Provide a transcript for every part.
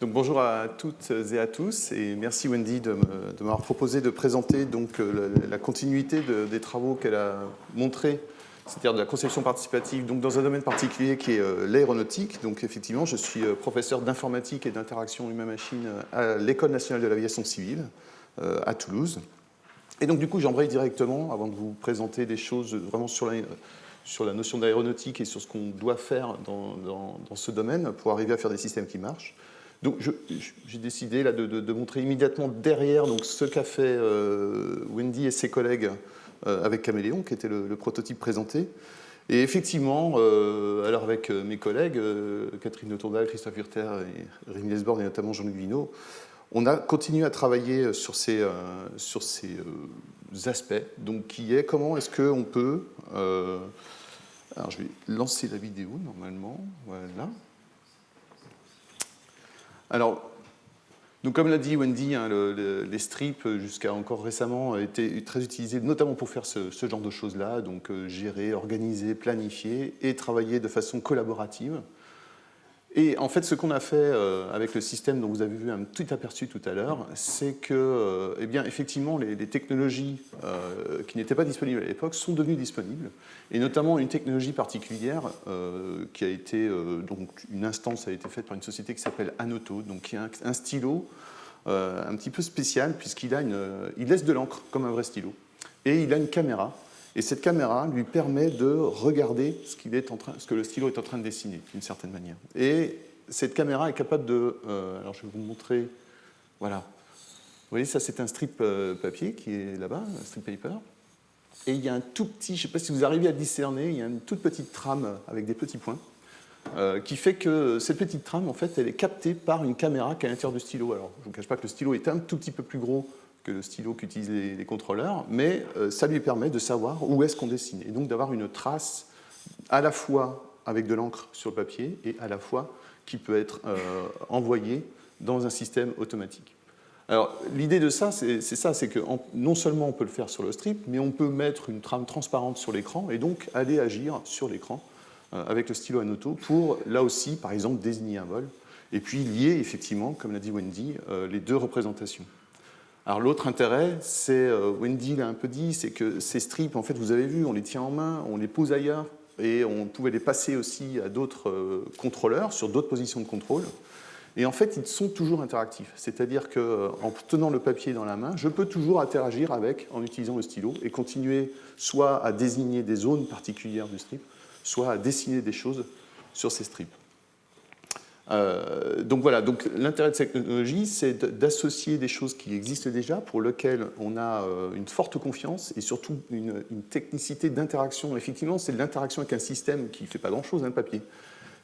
Donc, bonjour à toutes et à tous, et merci Wendy de m'avoir proposé de présenter donc, la continuité des travaux qu'elle a montrés, c'est-à-dire de la conception participative, donc dans un domaine particulier qui est l'aéronautique. Donc effectivement, je suis professeur d'informatique et d'interaction humain-machine à l'École nationale de l'aviation civile à Toulouse. Et donc du coup, j'embraye directement, avant de vous présenter des choses vraiment sur la notion d'aéronautique et sur ce qu'on doit faire dans ce domaine pour arriver à faire des systèmes qui marchent. Donc j'ai décidé là, de montrer immédiatement derrière donc, ce qu'a fait Wendy et ses collègues avec Caméléon, qui était le prototype présenté. Et effectivement, alors avec mes collègues, Catherine de Tourdahl, Christophe Hurter et Rémi Lesborne, et notamment Jean-Luc Vinault, on a continué à travailler sur ces aspects, donc qui est comment est-ce qu'on peut... alors je vais lancer la vidéo normalement, voilà. Alors, donc comme l'a dit Wendy, hein, les strips, jusqu'à encore récemment, étaient très utilisés, notamment pour faire ce genre de choses-là, donc gérer, organiser, planifier et travailler de façon collaborative. Et en fait, ce qu'on a fait avec le système dont vous avez vu un petit aperçu tout à l'heure, c'est que, eh bien, effectivement, les technologies qui n'étaient pas disponibles à l'époque sont devenues disponibles, et notamment une technologie particulière qui a été, donc une instance a été faite par une société qui s'appelle Anoto, donc qui a un stylo un petit peu spécial puisqu'il il laisse de l'encre comme un vrai stylo, et il a une caméra. Et cette caméra lui permet de regarder ce que le stylo est en train de dessiner, d'une certaine manière. Et cette caméra est capable de... alors je vais vous montrer... Voilà. Vous voyez, ça c'est un strip papier qui est là-bas, un strip paper. Et il y a un tout petit... Je ne sais pas si vous arrivez à discerner, il y a une toute petite trame avec des petits points qui fait que cette petite trame, en fait, elle est captée par une caméra qui est à l'intérieur du stylo. Alors, je ne vous cache pas que le stylo est un tout petit peu plus gros que le stylo qu'utilisent les contrôleurs, mais ça lui permet de savoir où est-ce qu'on dessine, et donc d'avoir une trace à la fois avec de l'encre sur le papier et à la fois qui peut être envoyée dans un système automatique. Alors l'idée de ça, c'est que non seulement on peut le faire sur le strip, mais on peut mettre une trame transparente sur l'écran et donc aller agir sur l'écran avec le stylo Anoto pour, là aussi, par exemple, désigner un vol, et puis lier effectivement, comme l'a dit Wendy, les deux représentations. Alors l'autre intérêt, c'est, Wendy l'a un peu dit, c'est que ces strips, en fait, vous avez vu, on les tient en main, on les pose ailleurs, et on pouvait les passer aussi à d'autres contrôleurs, sur d'autres positions de contrôle. Et en fait, ils sont toujours interactifs. C'est-à-dire qu'en tenant le papier dans la main, je peux toujours interagir avec en utilisant le stylo et continuer soit à désigner des zones particulières du strip, soit à dessiner des choses sur ces strips. Donc voilà, donc l'intérêt de cette technologie, c'est d'associer des choses qui existent déjà, pour lesquelles on a une forte confiance et surtout une technicité d'interaction. Effectivement, c'est de l'interaction avec un système qui ne fait pas grand-chose, le papier,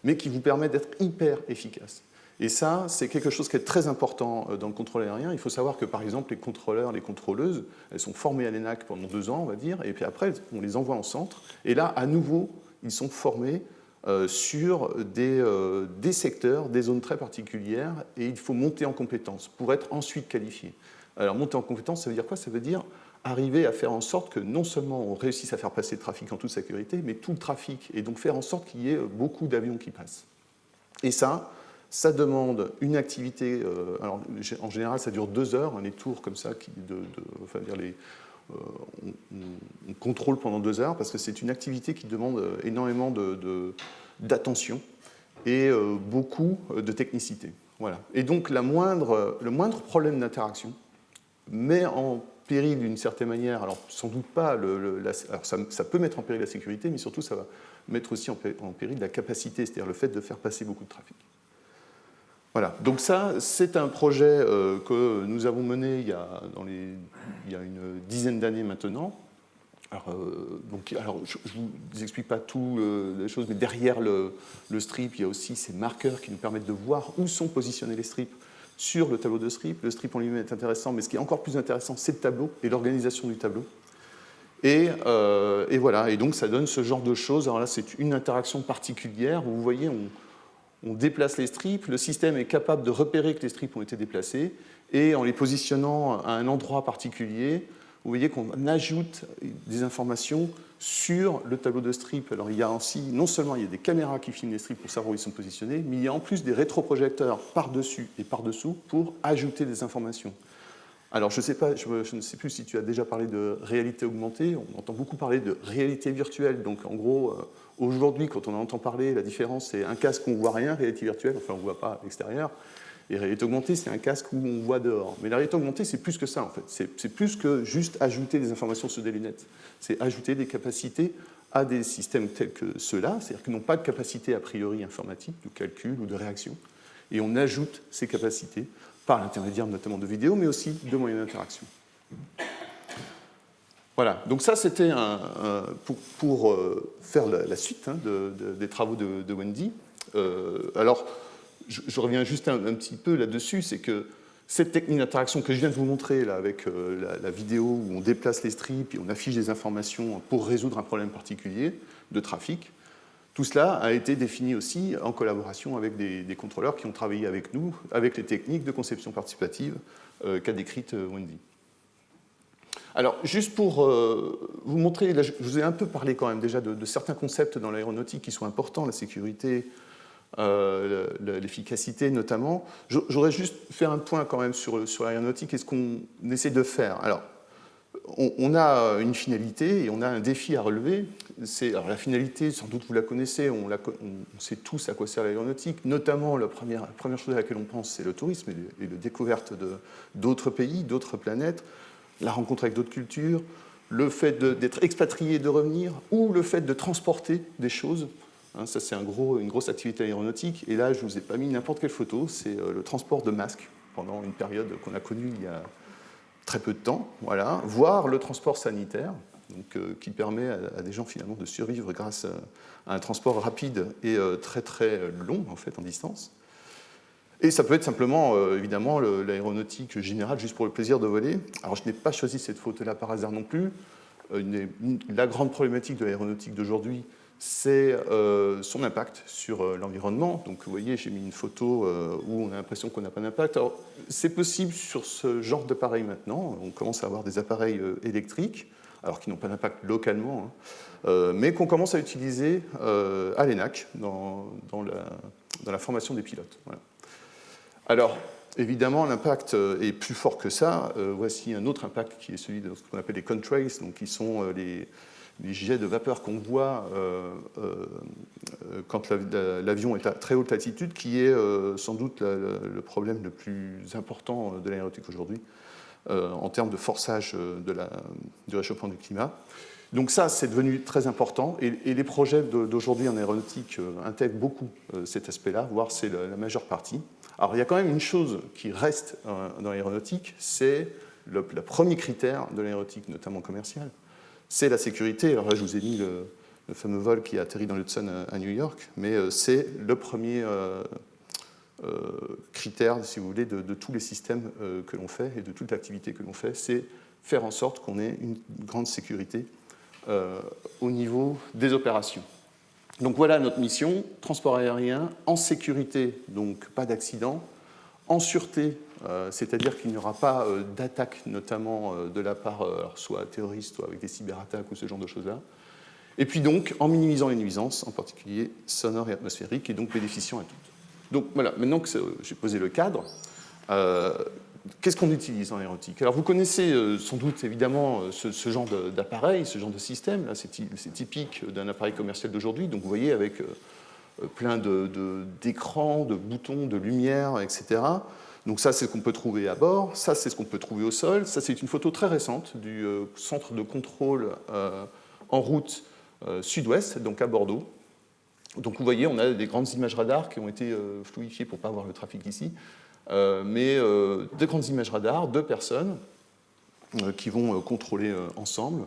mais qui vous permet d'être hyper efficace. Et ça, c'est quelque chose qui est très important dans le contrôle aérien. Il faut savoir que, par exemple, les contrôleurs, les contrôleuses, elles sont formées à l'ENAC pendant 2 ans, on va dire, et puis après, on les envoie en centre. Et là, à nouveau, ils sont formés sur des secteurs, des zones très particulières, et il faut monter en compétences pour être ensuite qualifié. Alors, monter en compétences, ça veut dire quoi? Ça veut dire arriver à faire en sorte que non seulement on réussisse à faire passer le trafic en toute sécurité, mais tout le trafic, et donc faire en sorte qu'il y ait beaucoup d'avions qui passent. Et ça demande une activité, alors en général ça dure 2 heures, les tours comme ça, enfin, on contrôle pendant 2 heures, parce que c'est une activité qui demande énormément d'attention et beaucoup de technicité. Voilà. Et donc le moindre problème d'interaction met en péril d'une certaine manière, alors sans doute pas, alors ça peut mettre en péril la sécurité, mais surtout ça va mettre aussi en péril la capacité, c'est-à-dire le fait de faire passer beaucoup de trafic. Voilà, donc ça, c'est un projet que nous avons mené il y a une dizaine d'années maintenant. Alors, je ne vous explique pas toutes les choses, mais derrière le strip, il y a aussi ces marqueurs qui nous permettent de voir où sont positionnés les strips sur le tableau de strip. Le strip en lui-même est intéressant, mais ce qui est encore plus intéressant, c'est le tableau et l'organisation du tableau. Et voilà, et donc ça donne ce genre de choses. Alors là, c'est une interaction particulière. Vous voyez, on déplace les strips, le système est capable de repérer que les strips ont été déplacés, et en les positionnant à un endroit particulier, vous voyez qu'on ajoute des informations sur le tableau de strip. Alors il y a aussi, non seulement il y a des caméras qui filment les strips pour savoir où ils sont positionnés, mais il y a en plus des rétroprojecteurs par-dessus et par-dessous pour ajouter des informations. Alors je ne sais plus si tu as déjà parlé de réalité augmentée, on entend beaucoup parler de réalité virtuelle, donc en gros, aujourd'hui quand on en entend parler, la différence c'est un casque où on ne voit rien, réalité virtuelle, enfin on ne voit pas à l'extérieur, et réalité augmentée c'est un casque où on voit dehors. Mais la réalité augmentée c'est plus que ça en fait, c'est plus que juste ajouter des informations sur des lunettes, c'est ajouter des capacités à des systèmes tels que ceux-là, c'est-à-dire qu'ils n'ont pas de capacité a priori informatique, de calcul ou de réaction, et on ajoute ces capacités par l'intermédiaire notamment de vidéos, mais aussi de moyens d'interaction. Voilà, donc ça c'était pour faire la suite des travaux de Wendy. Alors, je reviens juste un petit peu là-dessus, c'est que cette technique d'interaction que je viens de vous montrer là, avec la vidéo où on déplace les strips et on affiche des informations pour résoudre un problème particulier de trafic, tout cela a été défini aussi en collaboration avec des contrôleurs qui ont travaillé avec nous, avec les techniques de conception participative qu'a décrite Wendy. Alors, juste pour vous montrer, là, je vous ai un peu parlé quand même déjà de certains concepts dans l'aéronautique qui sont importants, la sécurité, l'efficacité notamment. J'aurais juste fait un point quand même sur l'aéronautique et ce qu'on essaie de faire. Alors, on a une finalité et on a un défi à relever. Alors la finalité, sans doute vous la connaissez, on sait tous à quoi sert l'aéronautique, notamment la première chose à laquelle on pense, c'est le tourisme et la découverte d'autres pays, d'autres planètes, la rencontre avec d'autres cultures, le fait d'être expatrié et de revenir, ou le fait de transporter des choses. Ça, c'est une grosse activité aéronautique. Et là, je ne vous ai pas mis n'importe quelle photo, c'est le transport de masques pendant une période qu'on a connue il y a très peu de temps, voilà, voire le transport sanitaire, donc, qui permet à des gens finalement de survivre grâce à un transport rapide et très très long en fait en distance. Et ça peut être simplement évidemment l'aéronautique générale juste pour le plaisir de voler. Alors je n'ai pas choisi cette photo-là par hasard non plus. La grande problématique de l'aéronautique d'aujourd'hui, c'est son impact sur l'environnement. Donc vous voyez, j'ai mis une photo où on a l'impression qu'on n'a pas d'impact. Alors c'est possible sur ce genre d'appareil maintenant. On commence à avoir des appareils électriques, alors qui n'ont pas d'impact localement, mais qu'on commence à utiliser à l'ENAC dans la formation des pilotes. Voilà. Alors, évidemment, l'impact est plus fort que ça. Voici un autre impact qui est celui de ce qu'on appelle les contrails, donc qui sont les jets de vapeur qu'on voit quand l'avion est à très haute latitude, qui est sans doute le problème le plus important de l'aéronautique aujourd'hui en termes de forçage du réchauffement du climat. Donc ça, c'est devenu très important, et les projets d'aujourd'hui en aéronautique intègrent beaucoup cet aspect-là, voire c'est la majeure partie. Alors il y a quand même une chose qui reste dans l'aéronautique, c'est le premier critère de l'aéronautique, notamment commerciale, c'est la sécurité. Alors là, je vous ai mis le fameux vol qui a atterri dans l'Hudson à New York, mais c'est le premier critère, si vous voulez, de tous les systèmes que l'on fait et de toute l'activité que l'on fait, c'est faire en sorte qu'on ait une grande sécurité au niveau des opérations. Donc voilà notre mission, transport aérien en sécurité, donc pas d'accident, en sûreté, c'est-à-dire qu'il n'y aura pas d'attaque, notamment de la part soit terroriste, soit avec des cyberattaques ou ce genre de choses-là. Et puis donc en minimisant les nuisances, en particulier sonores et atmosphériques, et donc bénéficiant à toutes. Donc voilà, maintenant que j'ai posé le cadre, qu'est-ce qu'on utilise en aéronautique? Alors vous connaissez sans doute évidemment ce genre d'appareil, ce genre de système, là, c'est typique d'un appareil commercial d'aujourd'hui, donc vous voyez avec plein d'écrans, de boutons, de lumière, etc. Donc ça, c'est ce qu'on peut trouver à bord, ça, c'est ce qu'on peut trouver au sol, ça, c'est une photo très récente du centre de contrôle en route sud-ouest, donc à Bordeaux. Donc vous voyez, on a des grandes images radars qui ont été fluidifiées pour ne pas voir le trafic ici, mais des grandes images radars, 2 personnes qui vont contrôler ensemble.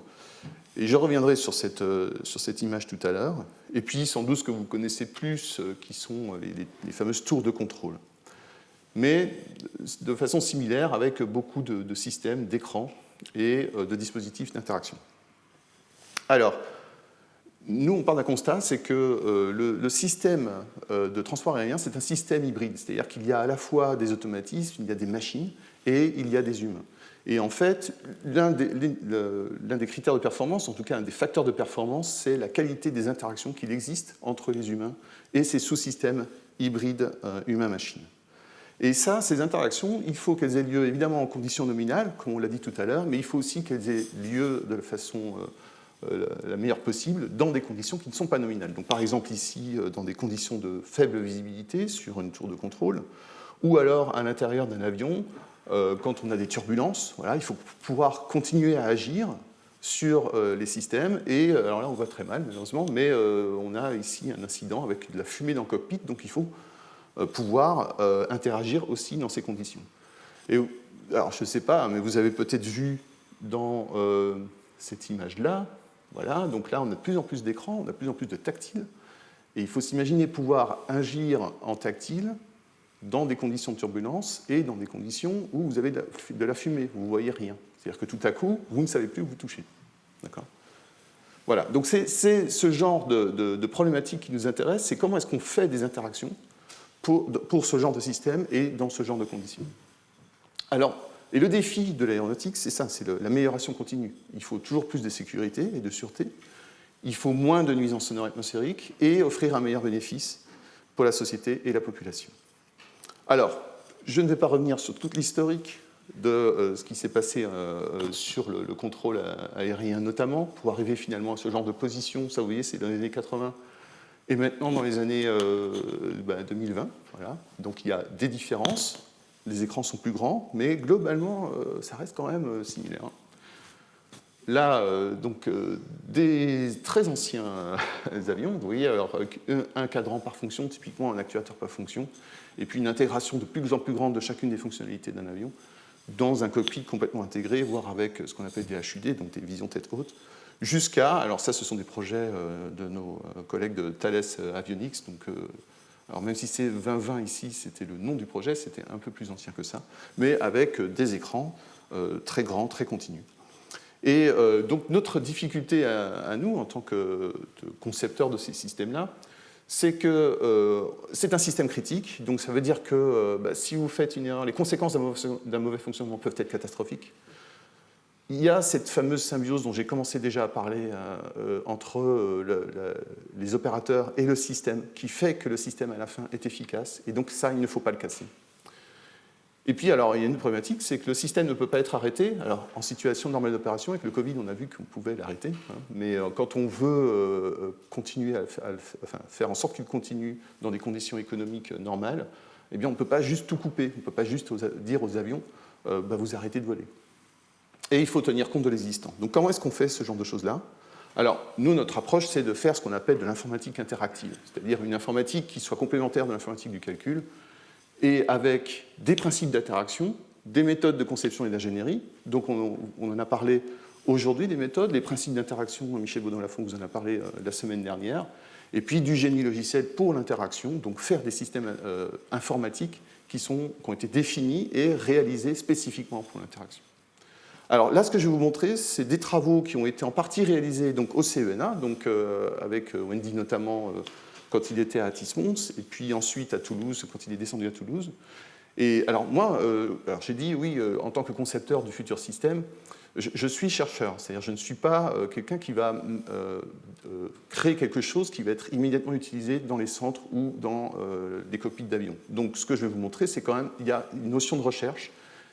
Et je reviendrai sur cette image tout à l'heure. Et puis sans doute ce que vous connaissez plus, qui sont les fameuses tours de contrôle. Mais de façon similaire avec beaucoup de systèmes, d'écrans et de dispositifs d'interaction. Alors, nous, on part d'un constat, c'est que le système de transport aérien, c'est un système hybride. C'est-à-dire qu'il y a à la fois des automatismes, il y a des machines et il y a des humains. Et en fait, l'un des critères de performance, en tout cas un des facteurs de performance, c'est la qualité des interactions qu'il existe entre les humains et ces sous-systèmes hybrides humain-machine. Et ça, ces interactions, il faut qu'elles aient lieu évidemment en conditions nominales, comme on l'a dit tout à l'heure, mais il faut aussi qu'elles aient lieu de la façon la meilleure possible dans des conditions qui ne sont pas nominales. Donc par exemple ici, dans des conditions de faible visibilité sur une tour de contrôle, ou alors à l'intérieur d'un avion, quand on a des turbulences, voilà, il faut pouvoir continuer à agir sur les systèmes. Et alors là, on voit très mal, malheureusement, mais on a ici un incident avec de la fumée dans le cockpit, donc il faut pouvoir interagir aussi dans ces conditions. Et, alors, je ne sais pas, mais vous avez peut-être vu dans cette image-là, voilà, donc là, on a de plus en plus d'écrans, on a de plus en plus de tactile, et il faut s'imaginer pouvoir agir en tactile dans des conditions de turbulence et dans des conditions où vous avez de la fumée, vous ne voyez rien. C'est-à-dire que tout à coup, vous ne savez plus où vous touchez. D'accord ? Voilà, donc c'est ce genre de problématique qui nous intéresse, c'est comment est-ce qu'on fait des interactions pour ce genre de système et dans ce genre de conditions. Alors, et le défi de l'aéronautique, c'est ça, c'est l'amélioration continue. Il faut toujours plus de sécurité et de sûreté, il faut moins de nuisances sonores atmosphériques et offrir un meilleur bénéfice pour la société et la population. Alors, je ne vais pas revenir sur toute l'historique de ce qui s'est passé sur le contrôle aérien notamment, pour arriver finalement à ce genre de position. Ça, vous voyez, c'est dans les années 80 et maintenant dans les années 2020. Voilà. Donc il y a des différences, les écrans sont plus grands, mais globalement, ça reste quand même similaire. Là, des très anciens avions, vous voyez, alors, un cadran par fonction, typiquement un actuateur par fonction, et puis une intégration de plus en plus grande de chacune des fonctionnalités d'un avion dans un cockpit complètement intégré, voire avec ce qu'on appelle des HUD, donc des visions tête haute, jusqu'à, alors ça, ce sont des projets de nos collègues de Thales Avionics, donc, alors même si c'est 2020 ici, c'était le nom du projet, c'était un peu plus ancien que ça, mais avec des écrans très grands, très continus. Et donc notre difficulté à nous, en tant que concepteurs de ces systèmes-là, c'est que c'est un système critique, donc ça veut dire que si vous faites une erreur, les conséquences d'un mauvais fonctionnement peuvent être catastrophiques. Il y a cette fameuse symbiose dont j'ai commencé déjà à parler entre les opérateurs et le système, qui fait que le système à la fin est efficace, et donc ça, il ne faut pas le casser. Et puis, alors, il y a une problématique, c'est que le système ne peut pas être arrêté. Alors, en situation normale d'opération, avec le Covid, on a vu qu'on pouvait l'arrêter. Hein, mais quand on veut continuer faire en sorte qu'il continue dans des conditions économiques normales, eh bien, on ne peut pas juste tout couper. On ne peut pas juste dire aux avions, vous arrêtez de voler. Et il faut tenir compte de l'existant. Donc, comment est-ce qu'on fait ce genre de choses-là ? Alors, nous, notre approche, c'est de faire ce qu'on appelle de l'informatique interactive, c'est-à-dire une informatique qui soit complémentaire de l'informatique du calcul, et avec des principes d'interaction, des méthodes de conception et d'ingénierie. Donc on en a parlé aujourd'hui, des méthodes, les principes d'interaction, Michel Baudon-Lafont vous en a parlé la semaine dernière, et puis du génie logiciel pour l'interaction, donc faire des systèmes informatiques qui ont été définis et réalisés spécifiquement pour l'interaction. Alors là, ce que je vais vous montrer, c'est des travaux qui ont été en partie réalisés donc, au CENA, donc, avec Wendy notamment, quand il était à Athis-Mons, et puis ensuite à Toulouse, quand il est descendu à Toulouse. Et alors moi, j'ai dit, oui, en tant que concepteur du futur système, je suis chercheur, c'est-à-dire je ne suis pas quelqu'un qui va créer quelque chose qui va être immédiatement utilisé dans les centres ou dans des cockpits d'avions. Donc ce que je vais vous montrer, c'est quand même, il y a une notion de recherche,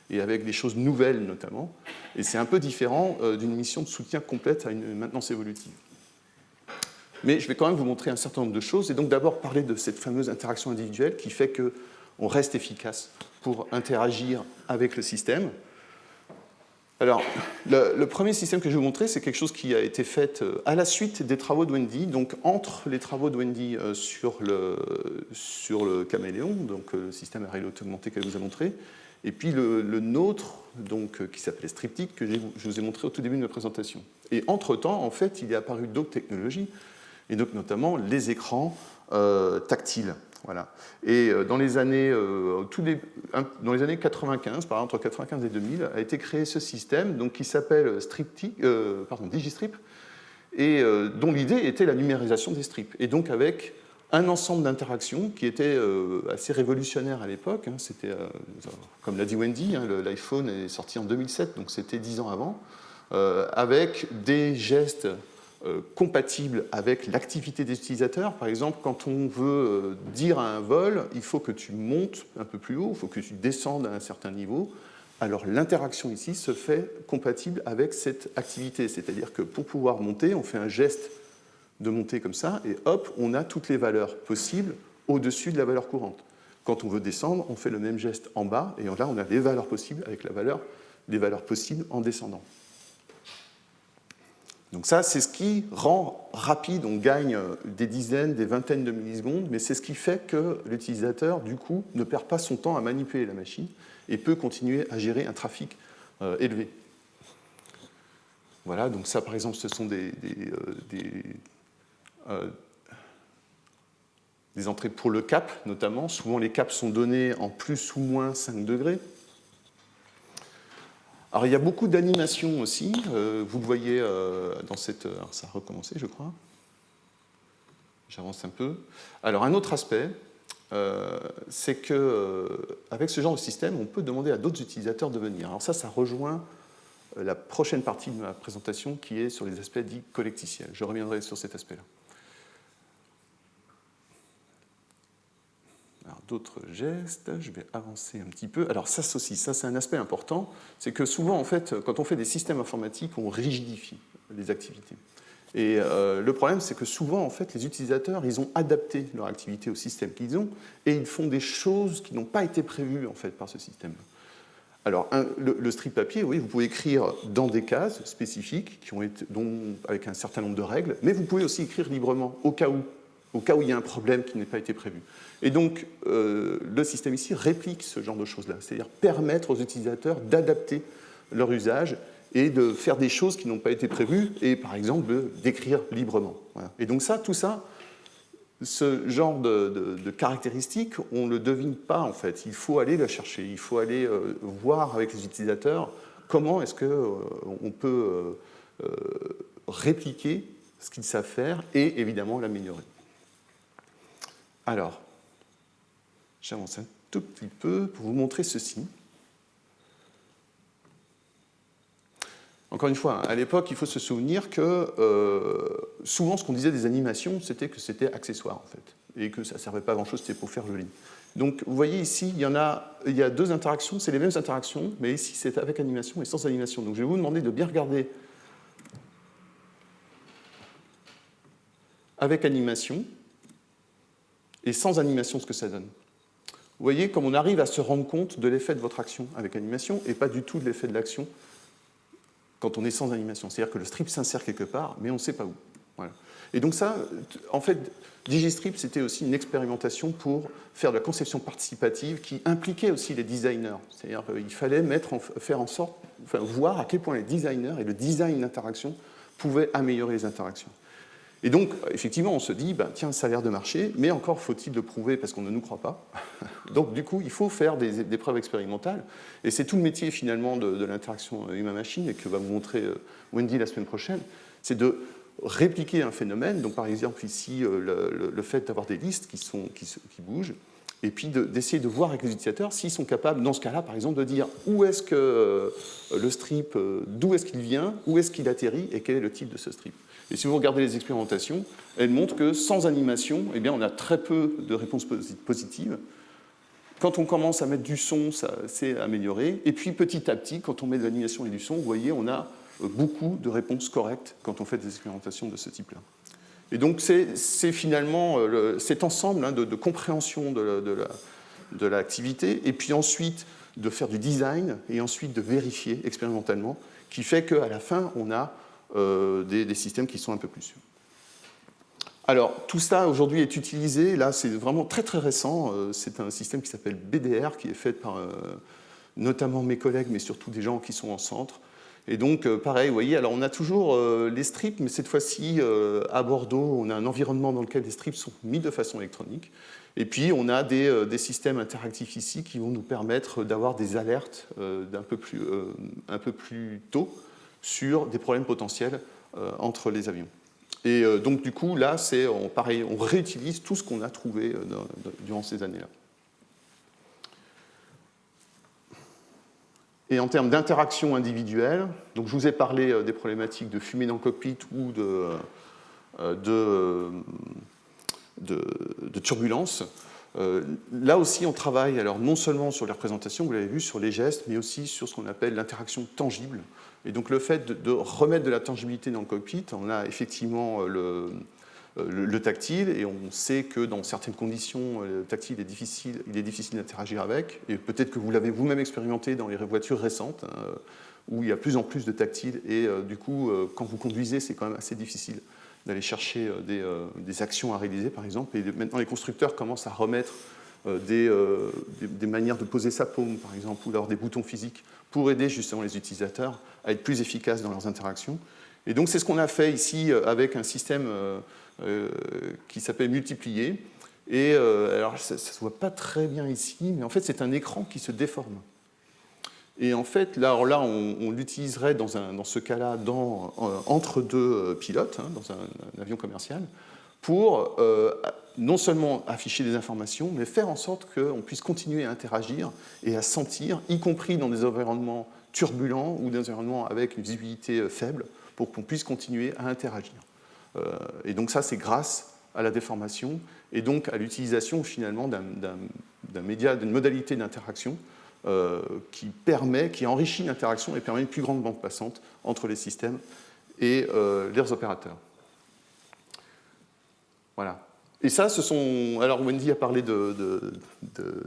et avec des choses nouvelles notamment, et c'est un peu différent d'une mission de soutien complète à une maintenance évolutive. Mais je vais quand même vous montrer un certain nombre de choses, et donc d'abord parler de cette fameuse interaction individuelle qui fait qu'on reste efficace pour interagir avec le système. Alors, le premier système que je vais vous montrer, c'est quelque chose qui a été fait à la suite des travaux de Wendy, donc entre les travaux de Wendy sur le caméléon, donc le système à réalité augmentée qu'elle vous a montré, et puis le nôtre, donc, qui s'appelait Striptic, que je vous ai montré au tout début de ma présentation. Et entre-temps, en fait, il est apparu d'autres technologies, et donc notamment les écrans tactiles. Voilà. Et dans les années 95, par exemple, entre 95 et 2000, a été créé ce système donc, qui s'appelle Digistrip, et dont l'idée était la numérisation des strips. Et donc avec un ensemble d'interactions qui était assez révolutionnaire à l'époque. C'était, comme l'a dit Wendy, l'iPhone est sorti en 2007, donc c'était 10 ans avant, avec des gestes compatibles avec l'activité des utilisateurs. Par exemple, quand on veut dire à un vol, il faut que tu montes un peu plus haut, il faut que tu descendes à un certain niveau. Alors l'interaction ici se fait compatible avec cette activité, c'est-à-dire que pour pouvoir monter, on fait un geste de monter comme ça, et hop, on a toutes les valeurs possibles au-dessus de la valeur courante. Quand on veut descendre, on fait le même geste en bas, et là, on a les valeurs possibles avec les valeurs possibles en descendant. Donc ça, c'est ce qui rend rapide, on gagne des dizaines, des vingtaines de millisecondes, mais c'est ce qui fait que l'utilisateur, du coup, ne perd pas son temps à manipuler la machine et peut continuer à gérer un trafic élevé. Voilà, donc ça, par exemple, ce sont des entrées pour le cap, notamment. Souvent, les caps sont donnés en plus ou moins 5 degrés. Alors, il y a beaucoup d'animations aussi. Vous le voyez dans cette... Alors, ça a recommencé, je crois. J'avance un peu. Alors, un autre aspect, c'est qu'avec ce genre de système, on peut demander à d'autres utilisateurs de venir. Alors ça rejoint la prochaine partie de ma présentation qui est sur les aspects dits collecticiels. Je reviendrai sur cet aspect-là. Alors, d'autres gestes, je vais avancer un petit peu. Alors ça aussi, ça c'est un aspect important, c'est que souvent, en fait, quand on fait des systèmes informatiques, on rigidifie les activités. Et le problème, c'est que souvent, en fait, les utilisateurs, ils ont adapté leur activité au système qu'ils ont, et ils font des choses qui n'ont pas été prévues, en fait, par ce système. Alors, le strip papier, oui, vous pouvez écrire dans des cases spécifiques, avec un certain nombre de règles, mais vous pouvez aussi écrire librement, au cas où il y a un problème qui n'a pas été prévu. Et donc, le système ici réplique ce genre de choses-là, c'est-à-dire permettre aux utilisateurs d'adapter leur usage et de faire des choses qui n'ont pas été prévues, et par exemple d'écrire librement. Voilà. Et donc tout ça, ce genre de caractéristiques, on ne le devine pas en fait. Il faut aller le chercher, il faut aller voir avec les utilisateurs comment est-ce qu'on peut répliquer ce qu'ils savent faire et évidemment l'améliorer. Alors, j'avance un tout petit peu pour vous montrer ceci. Encore une fois, à l'époque, il faut se souvenir que souvent, ce qu'on disait des animations, c'était que c'était accessoire, en fait, et que ça ne servait pas à grand-chose, c'était pour faire joli. Donc, vous voyez ici, il y a deux interactions, c'est les mêmes interactions, mais ici, c'est avec animation et sans animation. Donc, je vais vous demander de bien regarder avec animation et sans animation ce que ça donne. Vous voyez comme on arrive à se rendre compte de l'effet de votre action avec animation et pas du tout de l'effet de l'action quand on est sans animation. C'est-à-dire que le strip s'insère quelque part, mais on ne sait pas où. Voilà. Et donc ça, en fait, Digistrip, c'était aussi une expérimentation pour faire de la conception participative qui impliquait aussi les designers. C'est-à-dire qu'il fallait faire en sorte, voir à quel point les designers et le design d'interaction pouvaient améliorer les interactions. Et donc, effectivement, on se dit, tiens, ça a l'air de marcher, mais encore faut-il le prouver parce qu'on ne nous croit pas. Donc, du coup, il faut faire des preuves expérimentales. Et c'est tout le métier, finalement, de l'interaction humain-machine, et que va vous montrer Wendy la semaine prochaine, c'est de répliquer un phénomène. Donc, par exemple, ici, le fait d'avoir des listes qui bougent, et puis d'essayer de voir avec les utilisateurs s'ils sont capables, dans ce cas-là, par exemple, de dire où est-ce que le strip, d'où est-ce qu'il vient, où est-ce qu'il atterrit, et quel est le type de ce strip. Et si vous regardez les expérimentations, elles montrent que sans animation, eh bien, on a très peu de réponses positives. Quand on commence à mettre du son, c'est amélioré. Et puis petit à petit, quand on met de l'animation et du son, vous voyez, on a beaucoup de réponses correctes quand on fait des expérimentations de ce type-là. Et donc c'est finalement cet ensemble de compréhension de l'activité, et puis ensuite de faire du design, et ensuite de vérifier expérimentalement, qui fait qu'à la fin, on a des systèmes qui sont un peu plus sûrs. Alors, tout ça aujourd'hui est utilisé, là c'est vraiment très très récent, c'est un système qui s'appelle BDR, qui est fait par notamment mes collègues, mais surtout des gens qui sont en centre. Et donc, pareil, vous voyez, alors on a toujours les strips, mais cette fois-ci, à Bordeaux, on a un environnement dans lequel les strips sont mis de façon électronique. Et puis, on a des systèmes interactifs ici qui vont nous permettre d'avoir des alertes un peu plus tôt sur des problèmes potentiels entre les avions. Et donc, du coup, là, pareil, on réutilise tout ce qu'on a trouvé durant ces années-là. Et en termes d'interaction individuelle, donc je vous ai parlé des problématiques de fumée dans le cockpit ou de turbulence. Là aussi, on travaille alors non seulement sur les représentations, vous l'avez vu, sur les gestes, mais aussi sur ce qu'on appelle l'interaction tangible. Et donc le fait de remettre de la tangibilité dans le cockpit, on a effectivement le tactile, et on sait que dans certaines conditions, le tactile il est difficile d'interagir avec, et peut-être que vous l'avez vous-même expérimenté dans les voitures récentes, hein, où il y a de plus en plus de tactile, et du coup, quand vous conduisez, c'est quand même assez difficile d'aller chercher des actions à réaliser, par exemple, et maintenant les constructeurs commencent à remettre des manières de poser sa paume, par exemple, ou d'avoir des boutons physiques pour aider justement les utilisateurs à être plus efficaces dans leurs interactions. Et donc c'est ce qu'on a fait ici avec un système qui s'appelle multiplié. Et alors ça ne se voit pas très bien ici, mais en fait c'est un écran qui se déforme. Et en fait, là on l'utiliserait dans ce cas-là entre deux pilotes, hein, dans un avion commercial, pour non seulement afficher des informations, mais faire en sorte qu'on puisse continuer à interagir et à sentir, y compris dans des environnements turbulents ou des environnements avec une visibilité faible, pour qu'on puisse continuer à interagir. Et donc ça, c'est grâce à la déformation et donc à l'utilisation finalement d'un média, d'une modalité d'interaction qui enrichit l'interaction et permet une plus grande bande passante entre les systèmes et leurs opérateurs. Voilà. Et ça, alors Wendy a parlé de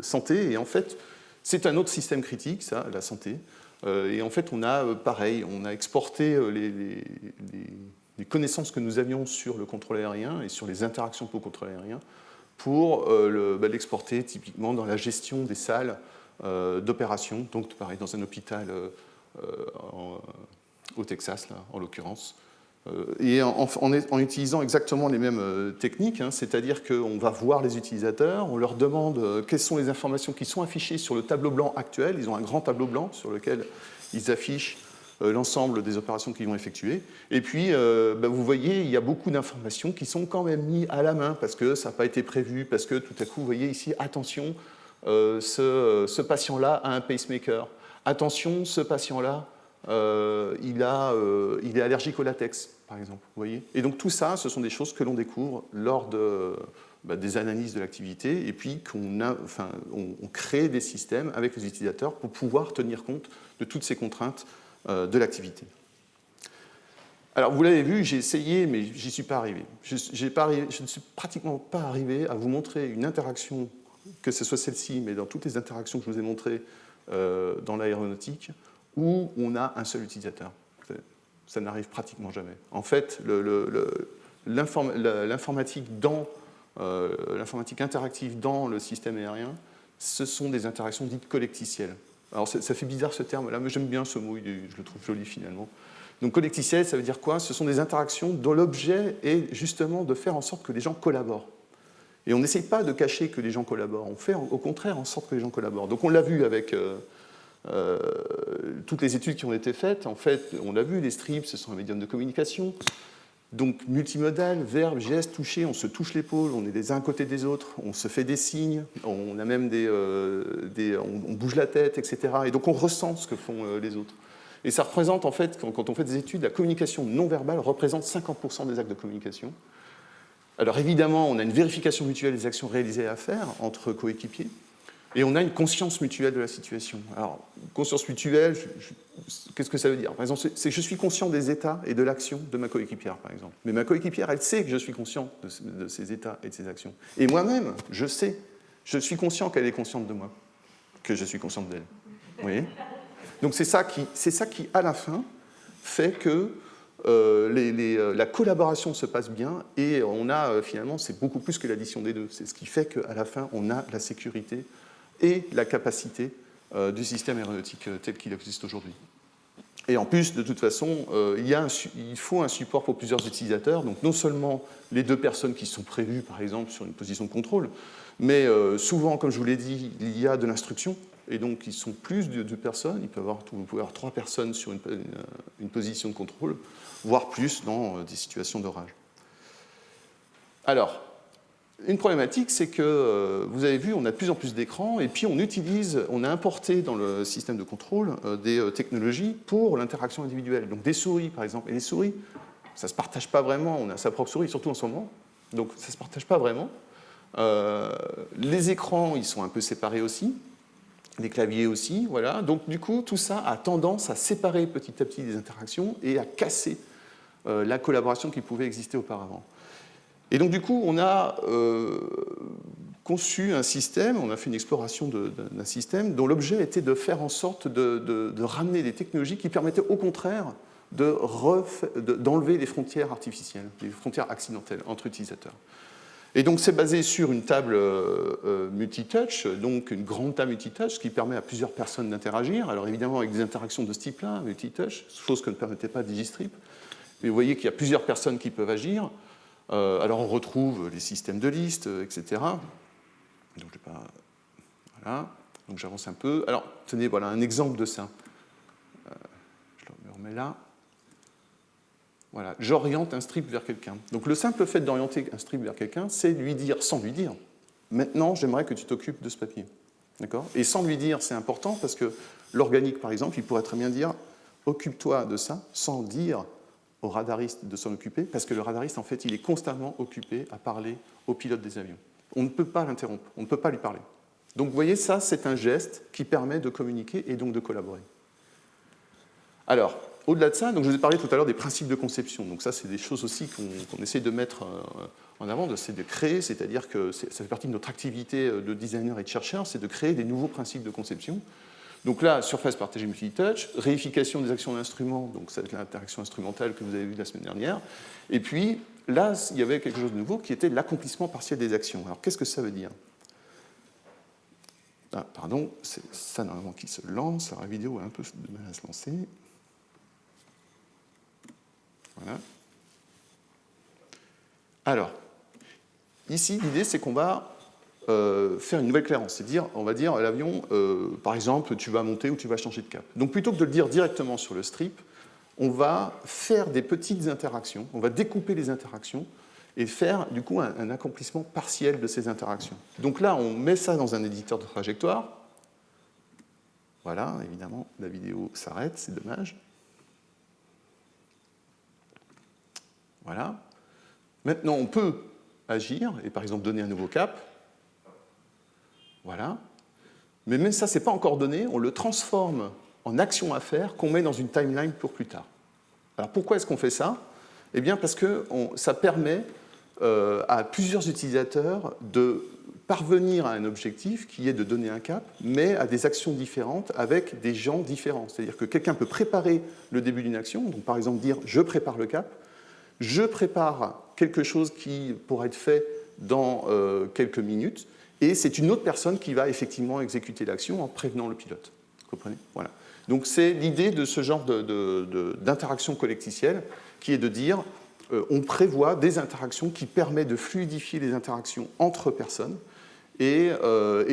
santé, et en fait, c'est un autre système critique, ça, la santé. Et en fait, on a, pareil, on a exporté les connaissances que nous avions sur le contrôle aérien et sur les interactions pour le contrôle aérien pour l'exporter typiquement dans la gestion des salles d'opération, donc pareil, dans un hôpital au Texas, là, en l'occurrence. Et en utilisant exactement les mêmes techniques, hein, c'est-à-dire qu'on va voir les utilisateurs, on leur demande quelles sont les informations qui sont affichées sur le tableau blanc actuel. Ils ont un grand tableau blanc sur lequel ils affichent l'ensemble des opérations qu'ils vont effectuer. Et puis, vous voyez, il y a beaucoup d'informations qui sont quand même mises à la main parce que ça n'a pas été prévu, parce que tout à coup, vous voyez ici, attention, ce patient-là a un pacemaker. Attention, ce patient-là, il est allergique au latex, par exemple. Vous voyez. Et donc tout ça, ce sont des choses que l'on découvre lors des analyses de l'activité, et puis on crée des systèmes avec les utilisateurs pour pouvoir tenir compte de toutes ces contraintes de l'activité. Alors vous l'avez vu, j'ai essayé, mais j'y suis pas arrivé. Je ne suis pratiquement pas arrivé à vous montrer une interaction, que ce soit celle-ci, mais dans toutes les interactions que je vous ai montrées dans l'aéronautique, où on a un seul utilisateur. Ça n'arrive pratiquement jamais. En fait, l'informatique interactive dans le système aérien, ce sont des interactions dites collecticielles. Alors ça fait bizarre ce terme-là, mais j'aime bien ce mot, je le trouve joli finalement. Donc collecticiel, ça veut dire quoi? Ce sont des interactions dont l'objet est justement de faire en sorte que les gens collaborent. Et on n'essaye pas de cacher que les gens collaborent, on fait au contraire en sorte que les gens collaborent. Donc on l'a vu avec toutes les études qui ont été faites. En fait, on l'a vu, les strips, ce sont un médium de communication. Donc multimodal, verbe, geste, toucher, on se touche l'épaule, on est les uns à côté des autres, on se fait des signes, on a même on bouge la tête, etc. Et donc on ressent ce que font les autres. Et ça représente, en fait, quand on fait des études, la communication non verbale représente 50% des actes de communication. Alors évidemment, on a une vérification mutuelle des actions réalisées à faire entre coéquipiers, et on a une conscience mutuelle de la situation. Alors, conscience mutuelle, qu'est-ce que ça veut dire? Par exemple, c'est que je suis conscient des états et de l'action de ma coéquipière, par exemple. Mais ma coéquipière, elle sait que je suis conscient de ses états et de ses actions. Et moi-même, je sais, je suis conscient qu'elle est consciente de moi, que je suis consciente d'elle. Vous voyez? Donc c'est ça qui, à la fin, fait que la collaboration se passe bien, et on a, finalement, c'est beaucoup plus que l'addition des deux. C'est ce qui fait qu'à la fin, on a la sécurité et la capacité du système aéronautique tel qu'il existe aujourd'hui. Et en plus, de toute façon, il faut un support pour plusieurs utilisateurs, donc non seulement les deux personnes qui sont prévues, par exemple, sur une position de contrôle, mais souvent, comme je vous l'ai dit, il y a de l'instruction, et donc ils sont plus de personnes, vous pouvez avoir 3 personnes sur une position de contrôle, voire plus dans des situations d'orage. Alors, une problématique, c'est que, vous avez vu, on a de plus en plus d'écrans, et puis on a importé dans le système de contrôle des technologies pour l'interaction individuelle. Donc des souris, par exemple. Et les souris, ça ne se partage pas vraiment, on a sa propre souris, surtout en ce moment, donc ça ne se partage pas vraiment. Les écrans, ils sont un peu séparés aussi, les claviers aussi, voilà. Donc du coup, tout ça a tendance à séparer petit à petit les interactions et à casser la collaboration qui pouvait exister auparavant. Et donc du coup, on a conçu un système, on a fait une exploration d'un système dont l'objet était de faire en sorte de ramener des technologies qui permettaient au contraire d'enlever les frontières artificielles, les frontières accidentelles entre utilisateurs. Et donc c'est basé sur une table multitouch, donc une grande table multitouch qui permet à plusieurs personnes d'interagir. Alors évidemment avec des interactions de ce type-là, multitouch, chose que ne permettait pas Digistrip. Mais vous voyez qu'il y a plusieurs personnes qui peuvent agir. Alors on retrouve les systèmes de listes, etc. Donc je vais pas... Voilà. Donc j'avance un peu. Alors tenez, voilà un exemple de ça. Je le remets là. Voilà, j'oriente un strip vers quelqu'un. Donc le simple fait d'orienter un strip vers quelqu'un, c'est lui dire, sans lui dire, maintenant j'aimerais que tu t'occupes de ce papier. D'accord ? Et sans lui dire, c'est important parce que l'organique, par exemple, il pourrait très bien dire, occupe-toi de ça, sans dire au radariste de s'en occuper, parce que le radariste, en fait, il est constamment occupé à parler au pilote des avions. On ne peut pas l'interrompre, on ne peut pas lui parler. Donc vous voyez, ça, c'est un geste qui permet de communiquer et donc de collaborer. Alors, au-delà de ça, donc je vous ai parlé tout à l'heure des principes de conception. Donc ça, c'est des choses aussi qu'on essaie de mettre en avant, c'est de créer, c'est-à-dire que ça fait partie de notre activité de designer et de chercheur, c'est de créer des nouveaux principes de conception. Donc là, surface partagée multitouch, réification des actions d'instruments, donc c'est l'interaction instrumentale que vous avez vue la semaine dernière. Et puis, là, il y avait quelque chose de nouveau qui était l'accomplissement partiel des actions. Alors, qu'est-ce que ça veut dire ? Ah, pardon, c'est ça normalement qui se lance. Alors, la vidéo a un peu de mal à se lancer. Voilà. Alors, ici, l'idée, c'est qu'on va faire une nouvelle clairance, c'est-à-dire, on va dire à l'avion, par exemple, tu vas monter ou tu vas changer de cap. Donc plutôt que de le dire directement sur le strip, on va faire des petites interactions, on va découper les interactions et faire du coup un accomplissement partiel de ces interactions. Donc là, on met ça dans un éditeur de trajectoire. Voilà, évidemment, la vidéo s'arrête, c'est dommage. Voilà. Maintenant, on peut agir et par exemple donner un nouveau cap. Voilà. Mais même ça, ce n'est pas encore donné, on le transforme en action à faire qu'on met dans une timeline pour plus tard. Alors pourquoi est-ce qu'on fait ça ? Eh bien parce que ça permet à plusieurs utilisateurs de parvenir à un objectif qui est de donner un cap, mais à des actions différentes avec des gens différents. C'est-à-dire que quelqu'un peut préparer le début d'une action, donc par exemple dire « je prépare le cap », je prépare quelque chose qui pourra être fait dans quelques minutes, et c'est une autre personne qui va effectivement exécuter l'action en prévenant le pilote. Vous comprenez ? Voilà. Donc c'est l'idée de ce genre d'interaction collecticielle qui est de dire on prévoit des interactions qui permettent de fluidifier les interactions entre personnes et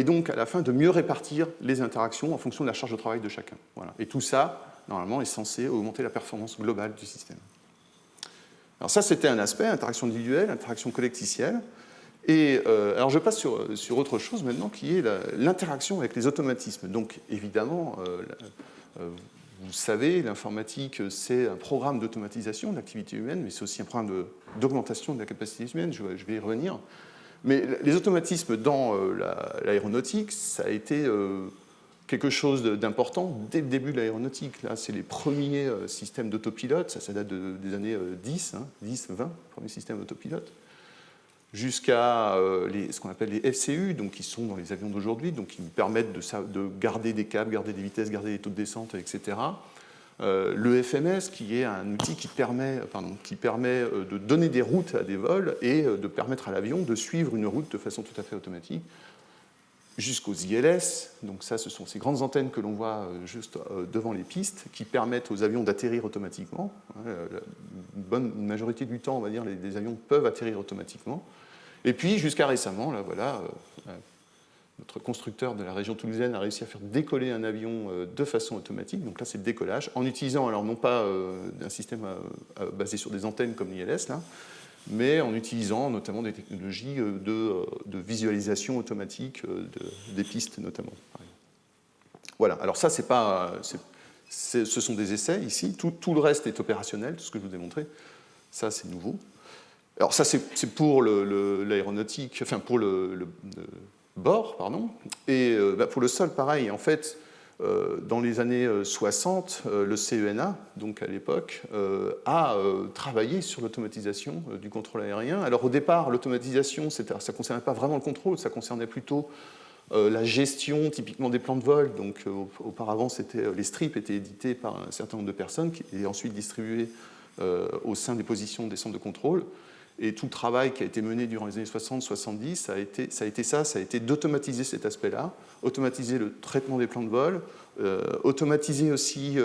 donc à la fin de mieux répartir les interactions en fonction de la charge de travail de chacun. Voilà. Et tout ça, normalement, est censé augmenter la performance globale du système. Alors ça, c'était un aspect, interaction individuelle, interaction collecticielle. Et alors je passe sur autre chose maintenant, qui est l'interaction avec les automatismes. Donc évidemment, vous savez, l'informatique, c'est un programme d'automatisation de l'activité humaine, mais c'est aussi un programme d'augmentation de la capacité humaine, je vais y revenir. Mais les automatismes dans l'aéronautique, ça a été quelque chose d'important dès le début de l'aéronautique. Là, c'est les premiers systèmes d'autopilote, ça date des années 10, 20, premiers systèmes d'autopilote, jusqu'à ce qu'on appelle les FCU, donc qui sont dans les avions d'aujourd'hui, donc qui nous permettent de garder des caps, garder des vitesses, garder des taux de descente, etc. Le FMS, qui est un outil qui permet de donner des routes à des vols et de permettre à l'avion de suivre une route de façon tout à fait automatique, jusqu'aux ILS. Donc ça, ce sont ces grandes antennes que l'on voit juste devant les pistes, qui permettent aux avions d'atterrir automatiquement. Une majorité du temps, on va dire, les avions peuvent atterrir automatiquement. Et puis, jusqu'à récemment, là, voilà, notre constructeur de la région toulousaine a réussi à faire décoller un avion de façon automatique. Donc là, c'est le décollage, en utilisant, alors non pas un système basé sur des antennes comme l'ILS, là, mais en utilisant notamment des technologies de visualisation automatique des pistes notamment. Voilà, alors ça, ce sont des essais ici, tout le reste est opérationnel, tout ce que je vous ai montré, ça c'est nouveau. Alors ça c'est pour l'aéronautique, enfin pour le bord, pardon, et pour le sol pareil, en fait, dans les années 60, le CENA, donc à l'époque, a travaillé sur l'automatisation du contrôle aérien. Alors au départ, l'automatisation, ça ne concernait pas vraiment le contrôle, ça concernait plutôt la gestion typiquement des plans de vol. Donc auparavant, les strips étaient édités par un certain nombre de personnes et ensuite distribués au sein des positions des centres de contrôle. Et tout le travail qui a été mené durant les années 60-70, ça a été d'automatiser cet aspect-là, automatiser le traitement des plans de vol, automatiser aussi,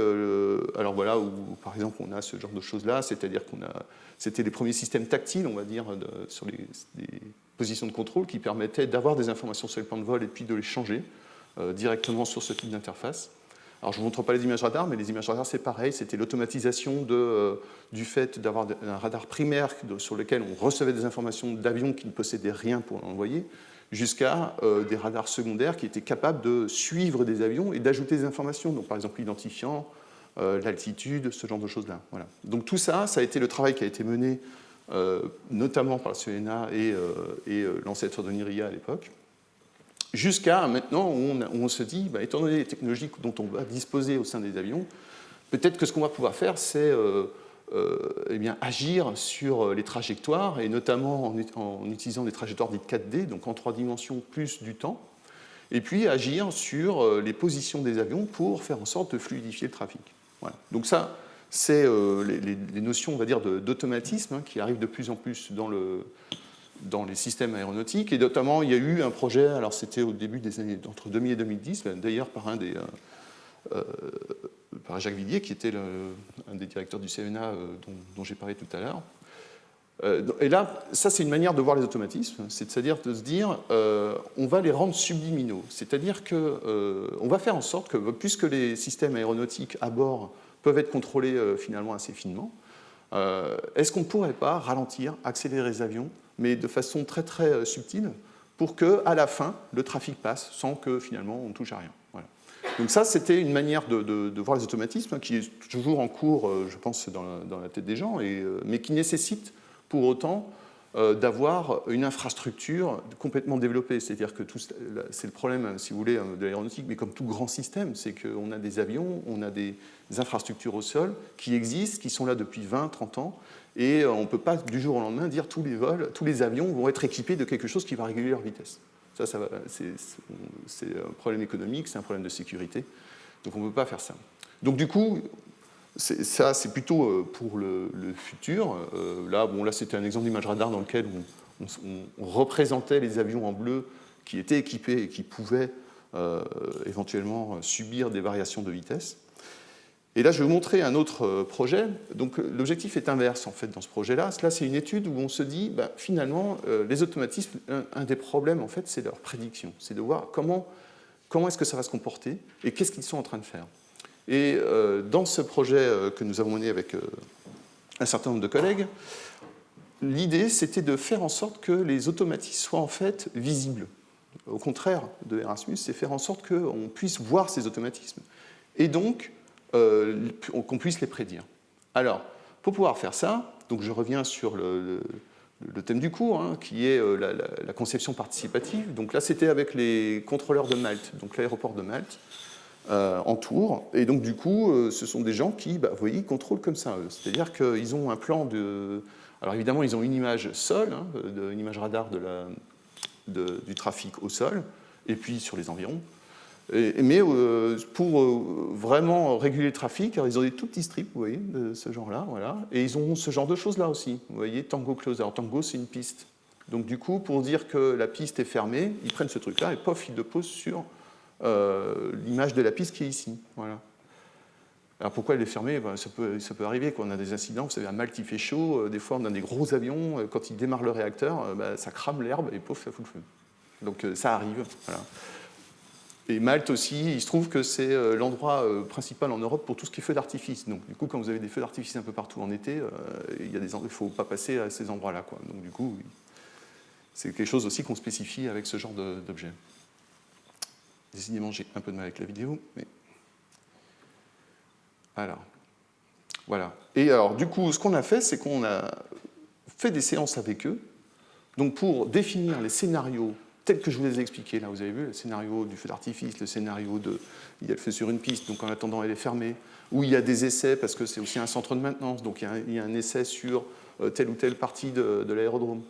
alors voilà, où par exemple on a ce genre de choses-là, c'est-à-dire c'était les premiers systèmes tactiles, on va dire, sur les positions de contrôle qui permettaient d'avoir des informations sur les plans de vol et puis de les changer directement sur ce type d'interface. Alors je ne vous montre pas les images radar, mais les images radar c'est pareil, c'était l'automatisation du fait d'avoir un radar primaire sur lequel on recevait des informations d'avions qui ne possédaient rien pour l'envoyer, jusqu'à des radars secondaires qui étaient capables de suivre des avions et d'ajouter des informations, donc par exemple l'identifiant, l'altitude, ce genre de choses-là. Voilà. Donc tout ça, ça a été le travail qui a été mené notamment par le CENA et l'ancêtre de NIRIA à l'époque, jusqu'à maintenant où on se dit, étant donné les technologies dont on va disposer au sein des avions, peut-être que ce qu'on va pouvoir faire, c'est agir sur les trajectoires, et notamment en utilisant des trajectoires dites 4D, donc en 3 dimensions plus du temps, et puis agir sur les positions des avions pour faire en sorte de fluidifier le trafic. Voilà. Donc ça, c'est les notions, on va dire, d'automatisme qui arrivent de plus en plus dans les systèmes aéronautiques, et notamment il y a eu un projet, alors c'était au début des années entre 2000 et 2010, d'ailleurs par Jacques Villiers, qui était un des directeurs du CENA dont j'ai parlé tout à l'heure. Et là, ça c'est une manière de voir les automatismes, c'est-à-dire de se dire, on va les rendre subliminaux, c'est-à-dire qu'on va faire en sorte que, puisque les systèmes aéronautiques à bord peuvent être contrôlés finalement assez finement, est-ce qu'on ne pourrait pas ralentir, accélérer les avions, mais de façon très très subtile, pour qu'à la fin, le trafic passe sans que finalement on ne touche à rien. Voilà. Donc ça, c'était une manière de voir les automatismes, qui est toujours en cours, je pense, dans la tête des gens, mais qui nécessite pour autant d'avoir une infrastructure complètement développée. C'est-à-dire que c'est le problème, si vous voulez, de l'aéronautique, mais comme tout grand système, c'est qu'on a des avions, on a des infrastructures au sol qui existent, qui sont là depuis 20, 30 ans, et on ne peut pas du jour au lendemain dire tous les avions vont être équipés de quelque chose qui va réguler leur vitesse. C'est un problème économique, c'est un problème de sécurité, donc on ne peut pas faire ça. Donc du coup, ça c'est plutôt pour le futur. Là c'était un exemple d'image radar dans lequel on représentait les avions en bleu qui étaient équipés et qui pouvaient éventuellement subir des variations de vitesse. Et là, je vais vous montrer un autre projet. Donc, l'objectif est inverse, en fait, dans ce projet-là. Là, c'est une étude où on se dit, finalement, les automatismes, un des problèmes, en fait, c'est leur prédiction. C'est de voir comment est-ce que ça va se comporter et qu'est-ce qu'ils sont en train de faire. Et dans ce projet que nous avons mené avec un certain nombre de collègues, l'idée, c'était de faire en sorte que les automatismes soient, en fait, visibles. Au contraire de Erasmus, c'est faire en sorte qu'on puisse voir ces automatismes. Et donc, qu'on puisse les prédire. Alors, pour pouvoir faire ça, donc je reviens sur le thème du cours, qui est la conception participative. Donc là, c'était avec les contrôleurs de Malte, donc l'aéroport de Malte, en Tours. Et donc, du coup, ce sont des gens qui, vous voyez, ils contrôlent comme ça. C'est-à-dire qu'ils ont un plan de... Alors, évidemment, ils ont une image sol, une image radar du trafic au sol, et puis sur les environs. Mais pour vraiment réguler le trafic, alors ils ont des tout petits strips, vous voyez, de ce genre-là, voilà. Et ils ont ce genre de choses-là aussi. Vous voyez, Tango Close. Alors Tango, c'est une piste. Donc du coup, pour dire que la piste est fermée, ils prennent ce truc-là et pof, ils le posent sur l'image de la piste qui est ici. Voilà. Alors pourquoi elle est fermée ? Ça peut arriver quand on a des incidents. Vous savez, à Malte, il fait chaud. Des fois, on a des gros avions. Quand ils démarrent le réacteur, ça crame l'herbe et pof, ça fout le feu. Donc ça arrive. Voilà. Et Malte aussi, il se trouve que c'est l'endroit principal en Europe pour tout ce qui est feux d'artifice. Donc du coup, quand vous avez des feux d'artifice un peu partout en été, il ne faut pas passer à ces endroits-là, quoi. Donc du coup, c'est quelque chose aussi qu'on spécifie avec ce genre d'objet. Décidément, j'ai un peu de mal avec la vidéo, mais... Alors, voilà. Et alors, du coup, ce qu'on a fait, c'est qu'on a fait des séances avec eux, donc pour définir les scénarios tels que je vous les ai expliqués. Là, vous avez vu le scénario du feu d'artifice, le scénario de... Il y a le feu sur une piste, donc en attendant, elle est fermée. Ou il y a des essais, parce que c'est aussi un centre de maintenance, donc il y a un essai sur telle ou telle partie de l'aérodrome,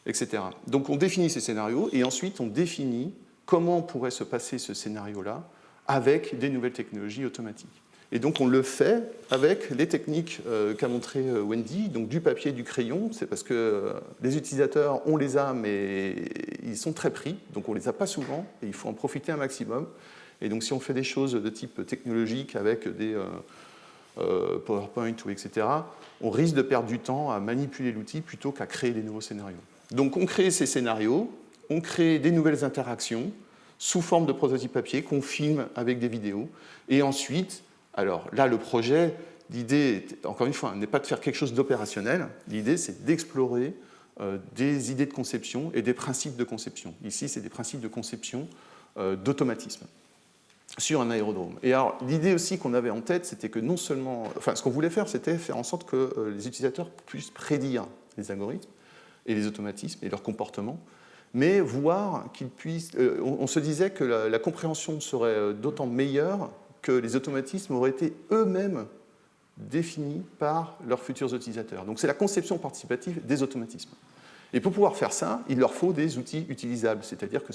etc. Donc on définit ces scénarios, et ensuite on définit comment pourrait se passer ce scénario-là avec des nouvelles technologies automatiques. Et donc on le fait avec les techniques qu'a montré Wendy, donc du papier, du crayon. C'est parce que les utilisateurs, on les a, mais ils sont très pris, donc on ne les a pas souvent, et il faut en profiter un maximum. Et donc si on fait des choses de type technologique avec des PowerPoint ou etc., on risque de perdre du temps à manipuler l'outil plutôt qu'à créer des nouveaux scénarios. Donc on crée ces scénarios, on crée des nouvelles interactions sous forme de prototypes papier qu'on filme avec des vidéos, et ensuite... Alors là, le projet, l'idée, encore une fois, n'est pas de faire quelque chose d'opérationnel. L'idée, c'est d'explorer des idées de conception et des principes de conception. Ici, c'est des principes de conception d'automatisme sur un aérodrome. Et alors, l'idée aussi qu'on avait en tête, c'était que non seulement... Enfin, ce qu'on voulait faire, c'était faire en sorte que les utilisateurs puissent prédire les algorithmes et les automatismes et leur comportement, mais voir qu'ils puissent... on se disait que la compréhension serait d'autant meilleure que les automatismes auraient été eux-mêmes définis par leurs futurs utilisateurs. Donc c'est la conception participative des automatismes. Et pour pouvoir faire ça, il leur faut des outils utilisables, c'est-à-dire que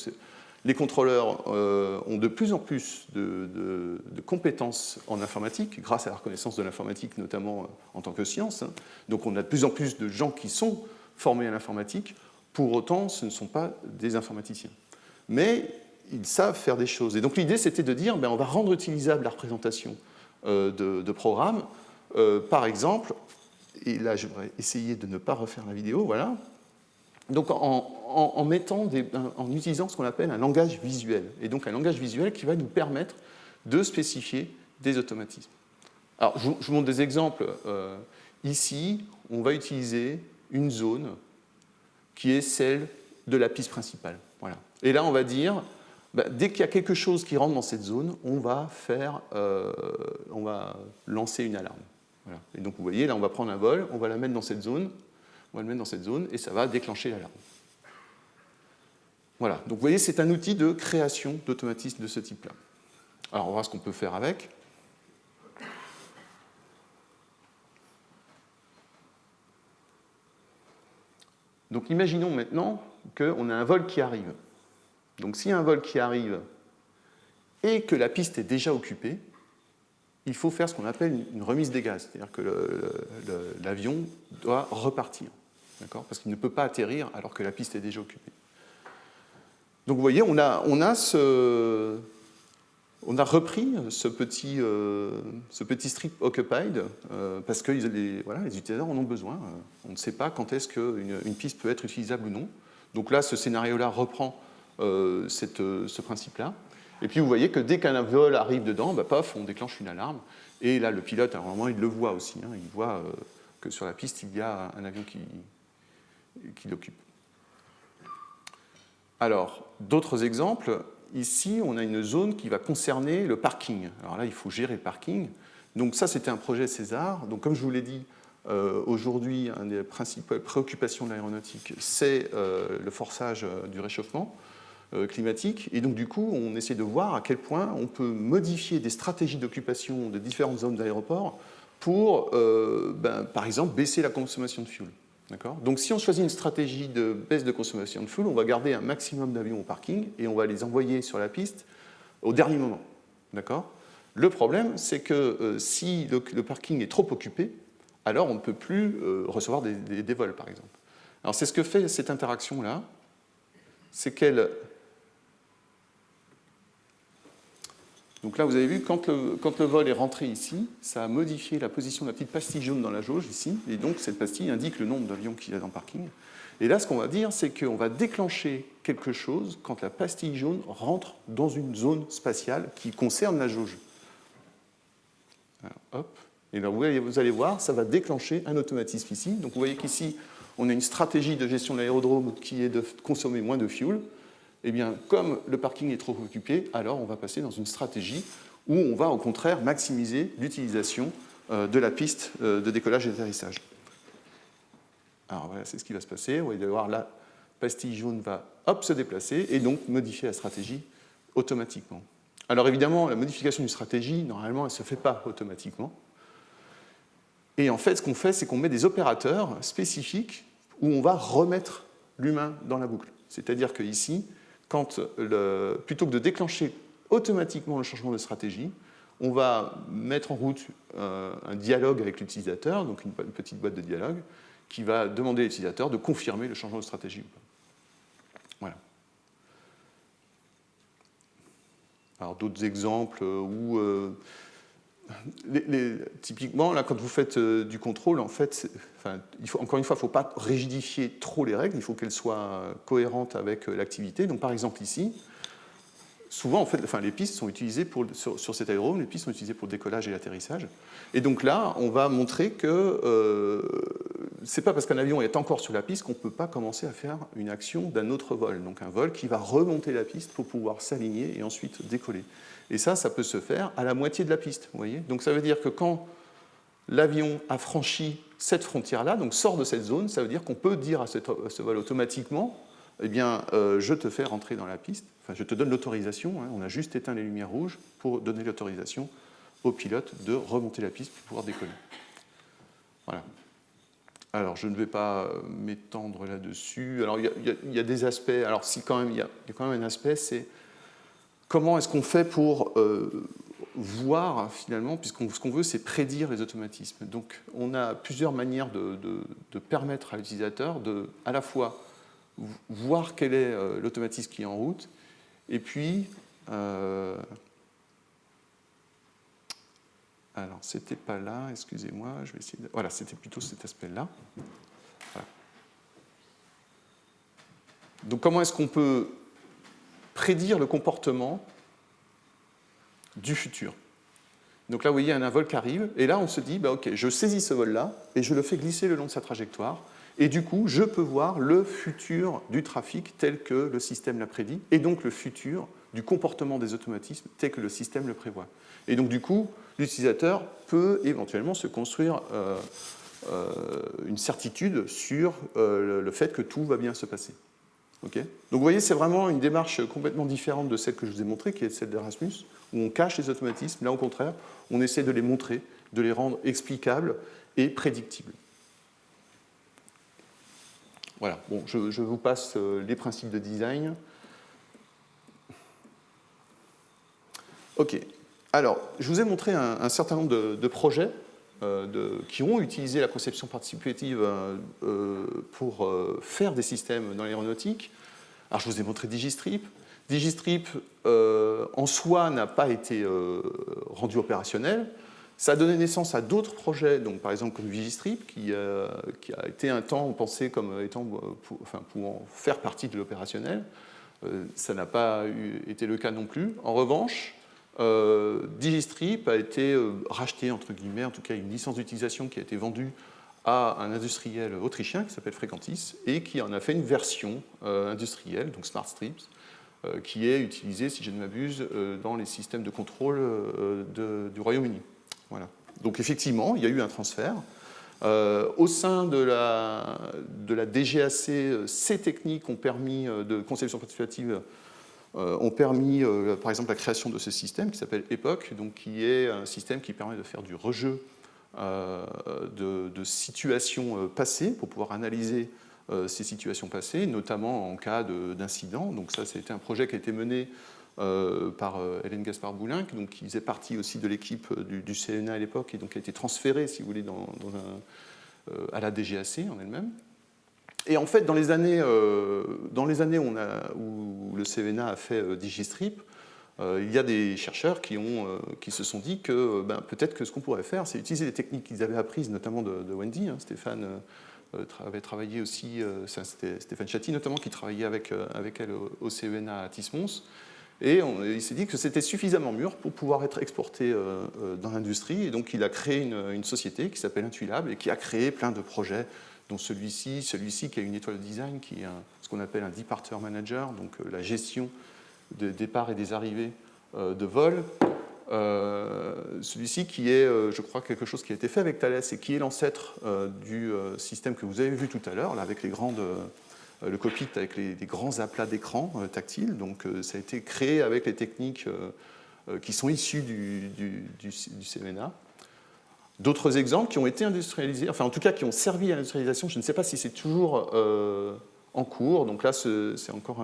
les contrôleurs ont de plus en plus de compétences en informatique, grâce à la reconnaissance de l'informatique, notamment en tant que science. Donc on a de plus en plus de gens qui sont formés à l'informatique, pour autant ce ne sont pas des informaticiens. Mais ils savent faire des choses. Et donc l'idée, c'était de dire, on va rendre utilisable la représentation de programmes. Par exemple, et là, je voudrais essayer de ne pas refaire la vidéo, voilà. Donc en utilisant ce qu'on appelle un langage visuel. Et donc un langage visuel qui va nous permettre de spécifier des automatismes. Alors, je vous montre des exemples. Ici, on va utiliser une zone qui est celle de la piste principale. Voilà. Et là, on va dire... dès qu'il y a quelque chose qui rentre dans cette zone, on va lancer une alarme. Voilà. Et donc vous voyez, là on va prendre un vol, on va la mettre dans cette zone, et ça va déclencher l'alarme. Voilà. Donc vous voyez, c'est un outil de création d'automatisme de ce type-là. Alors on va voir ce qu'on peut faire avec. Donc imaginons maintenant qu'on a un vol qui arrive. Donc s'il y a un vol qui arrive et que la piste est déjà occupée, il faut faire ce qu'on appelle une remise des gaz, c'est-à-dire que l'avion doit repartir, parce qu'il ne peut pas atterrir alors que la piste est déjà occupée. Donc vous voyez, on a repris ce petit strip occupied parce que les utilisateurs en ont besoin. On ne sait pas quand est-ce qu'une piste peut être utilisable ou non. Donc là, ce scénario-là reprend ce principe-là. Et puis vous voyez que dès qu'un vol arrive dedans, paf, on déclenche une alarme. Et là, le pilote, alors normalement, il le voit aussi. Il voit que sur la piste, il y a un avion qui l'occupe. Alors, d'autres exemples. Ici, on a une zone qui va concerner le parking. Alors là, il faut gérer le parking. Donc ça, c'était un projet César. Donc comme je vous l'ai dit, aujourd'hui, une des principales préoccupations de l'aéronautique, c'est le forçage du réchauffement climatique. Et donc, du coup, on essaie de voir à quel point on peut modifier des stratégies d'occupation de différentes zones d'aéroport pour, par exemple, baisser la consommation de fuel. Donc, si on choisit une stratégie de baisse de consommation de fuel, on va garder un maximum d'avions au parking et on va les envoyer sur la piste au dernier moment. Le problème, c'est que si le parking est trop occupé, alors on ne peut plus recevoir des vols, par exemple. Alors, c'est ce que fait cette interaction-là, c'est qu'elle... Donc là, vous avez vu, quand le vol est rentré ici, ça a modifié la position de la petite pastille jaune dans la jauge ici, et donc cette pastille indique le nombre d'avions qu'il y a dans le parking. Et là, ce qu'on va dire, c'est qu'on va déclencher quelque chose quand la pastille jaune rentre dans une zone spatiale qui concerne la jauge. Alors, hop. Et là, vous allez voir, ça va déclencher un automatisme ici. Donc vous voyez qu'ici, on a une stratégie de gestion de l'aérodrome qui est de consommer moins de fuel. Eh bien, comme le parking est trop occupé, alors on va passer dans une stratégie où on va au contraire maximiser l'utilisation de la piste de décollage et d'atterrissage. Alors voilà, c'est ce qui va se passer. Vous allez voir, la pastille jaune va se déplacer et donc modifier la stratégie automatiquement. Alors évidemment, la modification d'une stratégie, normalement, elle ne se fait pas automatiquement. Et en fait, ce qu'on fait, c'est qu'on met des opérateurs spécifiques où on va remettre l'humain dans la boucle. C'est-à-dire qu'ici, plutôt que de déclencher automatiquement le changement de stratégie, on va mettre en route un dialogue avec l'utilisateur, donc une petite boîte de dialogue, qui va demander à l'utilisateur de confirmer le changement de stratégie ou pas. Voilà. Alors d'autres exemples où, typiquement, là, quand vous faites du contrôle, en fait, encore une fois, il ne faut pas rigidifier trop les règles, il faut qu'elles soient cohérentes avec l'activité. Donc par exemple ici, souvent, en fait, les pistes sont utilisées sur cet aérodrome, les pistes sont utilisées pour le décollage et l'atterrissage. Et donc là, on va montrer que ce n'est pas parce qu'un avion est encore sur la piste qu'on ne peut pas commencer à faire une action d'un autre vol. Donc un vol qui va remonter la piste pour pouvoir s'aligner et ensuite décoller. Et ça peut se faire à la moitié de la piste. Vous voyez, donc ça veut dire que quand l'avion a franchi cette frontière-là, donc sort de cette zone, ça veut dire qu'on peut dire à ce vol automatiquement, eh bien, je te fais rentrer dans la piste, je te donne l'autorisation, on a juste éteint les lumières rouges pour donner l'autorisation au pilote de remonter la piste pour pouvoir décoller. Voilà. Alors, je ne vais pas m'étendre là-dessus. Alors, il y a des aspects. Alors, si quand même, il y a quand même un aspect, c'est comment est-ce qu'on fait pour voir, finalement, puisque ce qu'on veut, c'est prédire les automatismes. Donc, on a plusieurs manières de permettre à l'utilisateur de, à la fois, voir quel est l'automatisme qui est en route, et puis... alors, c'était pas là, excusez-moi, je vais essayer de... Voilà, c'était plutôt cet aspect-là. Voilà. Donc, comment est-ce qu'on peut prédire le comportement du futur? Donc là, vous voyez, il y a un vol qui arrive, et là, on se dit, OK, je saisis ce vol-là, et je le fais glisser le long de sa trajectoire, et du coup, je peux voir le futur du trafic tel que le système l'a prédit, et donc le futur du comportement des automatismes tel que le système le prévoit. Et donc, du coup, l'utilisateur peut éventuellement se construire une certitude sur le fait que tout va bien se passer. Okay. Donc vous voyez, c'est vraiment une démarche complètement différente de celle que je vous ai montrée, qui est celle d'Erasmus, où on cache les automatismes. Là, au contraire, on essaie de les montrer, de les rendre explicables et prédictibles. Voilà, bon, je vous passe les principes de design. OK. Alors, je vous ai montré un certain nombre de projets qui ont utilisé la conception participative pour faire des systèmes dans l'aéronautique. Alors, je vous ai montré Digistrip. Digistrip, en soi, n'a pas été rendu opérationnel. Ça a donné naissance à d'autres projets, donc, par exemple comme Vigistrip, qui a été un temps pensé comme étant pouvant faire partie de l'opérationnel. Ça n'a pas été le cas non plus. En revanche, Digistrip a été racheté, entre guillemets, en tout cas une licence d'utilisation qui a été vendue à un industriel autrichien qui s'appelle Frequentis et qui en a fait une version industrielle, donc Smart Strips, qui est utilisée, si je ne m'abuse, dans les systèmes de contrôle du Royaume-Uni. Voilà. Donc effectivement, il y a eu un transfert. Au sein de la DGAC, ces techniques ont permis de conception participative ont permis, par exemple, la création de ce système qui s'appelle EPOC, donc qui est un système qui permet de faire du rejeu de situations passées pour pouvoir analyser ces situations passées, notamment en cas d'incident. Donc ça, c'était un projet qui a été mené par Hélène Gaspard-Boulinck, donc qui faisait partie aussi de l'équipe du CNA à l'époque et donc qui a été transférée, si vous voulez, à la DGAC en elle-même. Et en fait, dans les années où le CNA a fait Digistrip, il y a des chercheurs qui se sont dit que peut-être que ce qu'on pourrait faire, c'est utiliser les techniques qu'ils avaient apprises, notamment de Wendy. Stéphane avait travaillé aussi, c'était Stéphane Chatty notamment, qui travaillait avec elle au CENA à Tismons. Et il s'est dit que c'était suffisamment mûr pour pouvoir être exporté dans l'industrie. Et donc il a créé une société qui s'appelle Intuilab et qui a créé plein de projets, dont celui-ci qui a une étoile de design, qui est ce qu'on appelle un departure manager, donc la gestion des départs et des arrivées de vol. Celui-ci qui est, je crois, quelque chose qui a été fait avec Thales et qui est l'ancêtre du système que vous avez vu tout à l'heure, là, avec le cockpit avec des grands aplats d'écran tactiles. Donc ça a été créé avec les techniques qui sont issues du CENA. D'autres exemples qui ont été industrialisés, enfin en tout cas qui ont servi à l'industrialisation, je ne sais pas si c'est toujours en cours. Donc là, c'est encore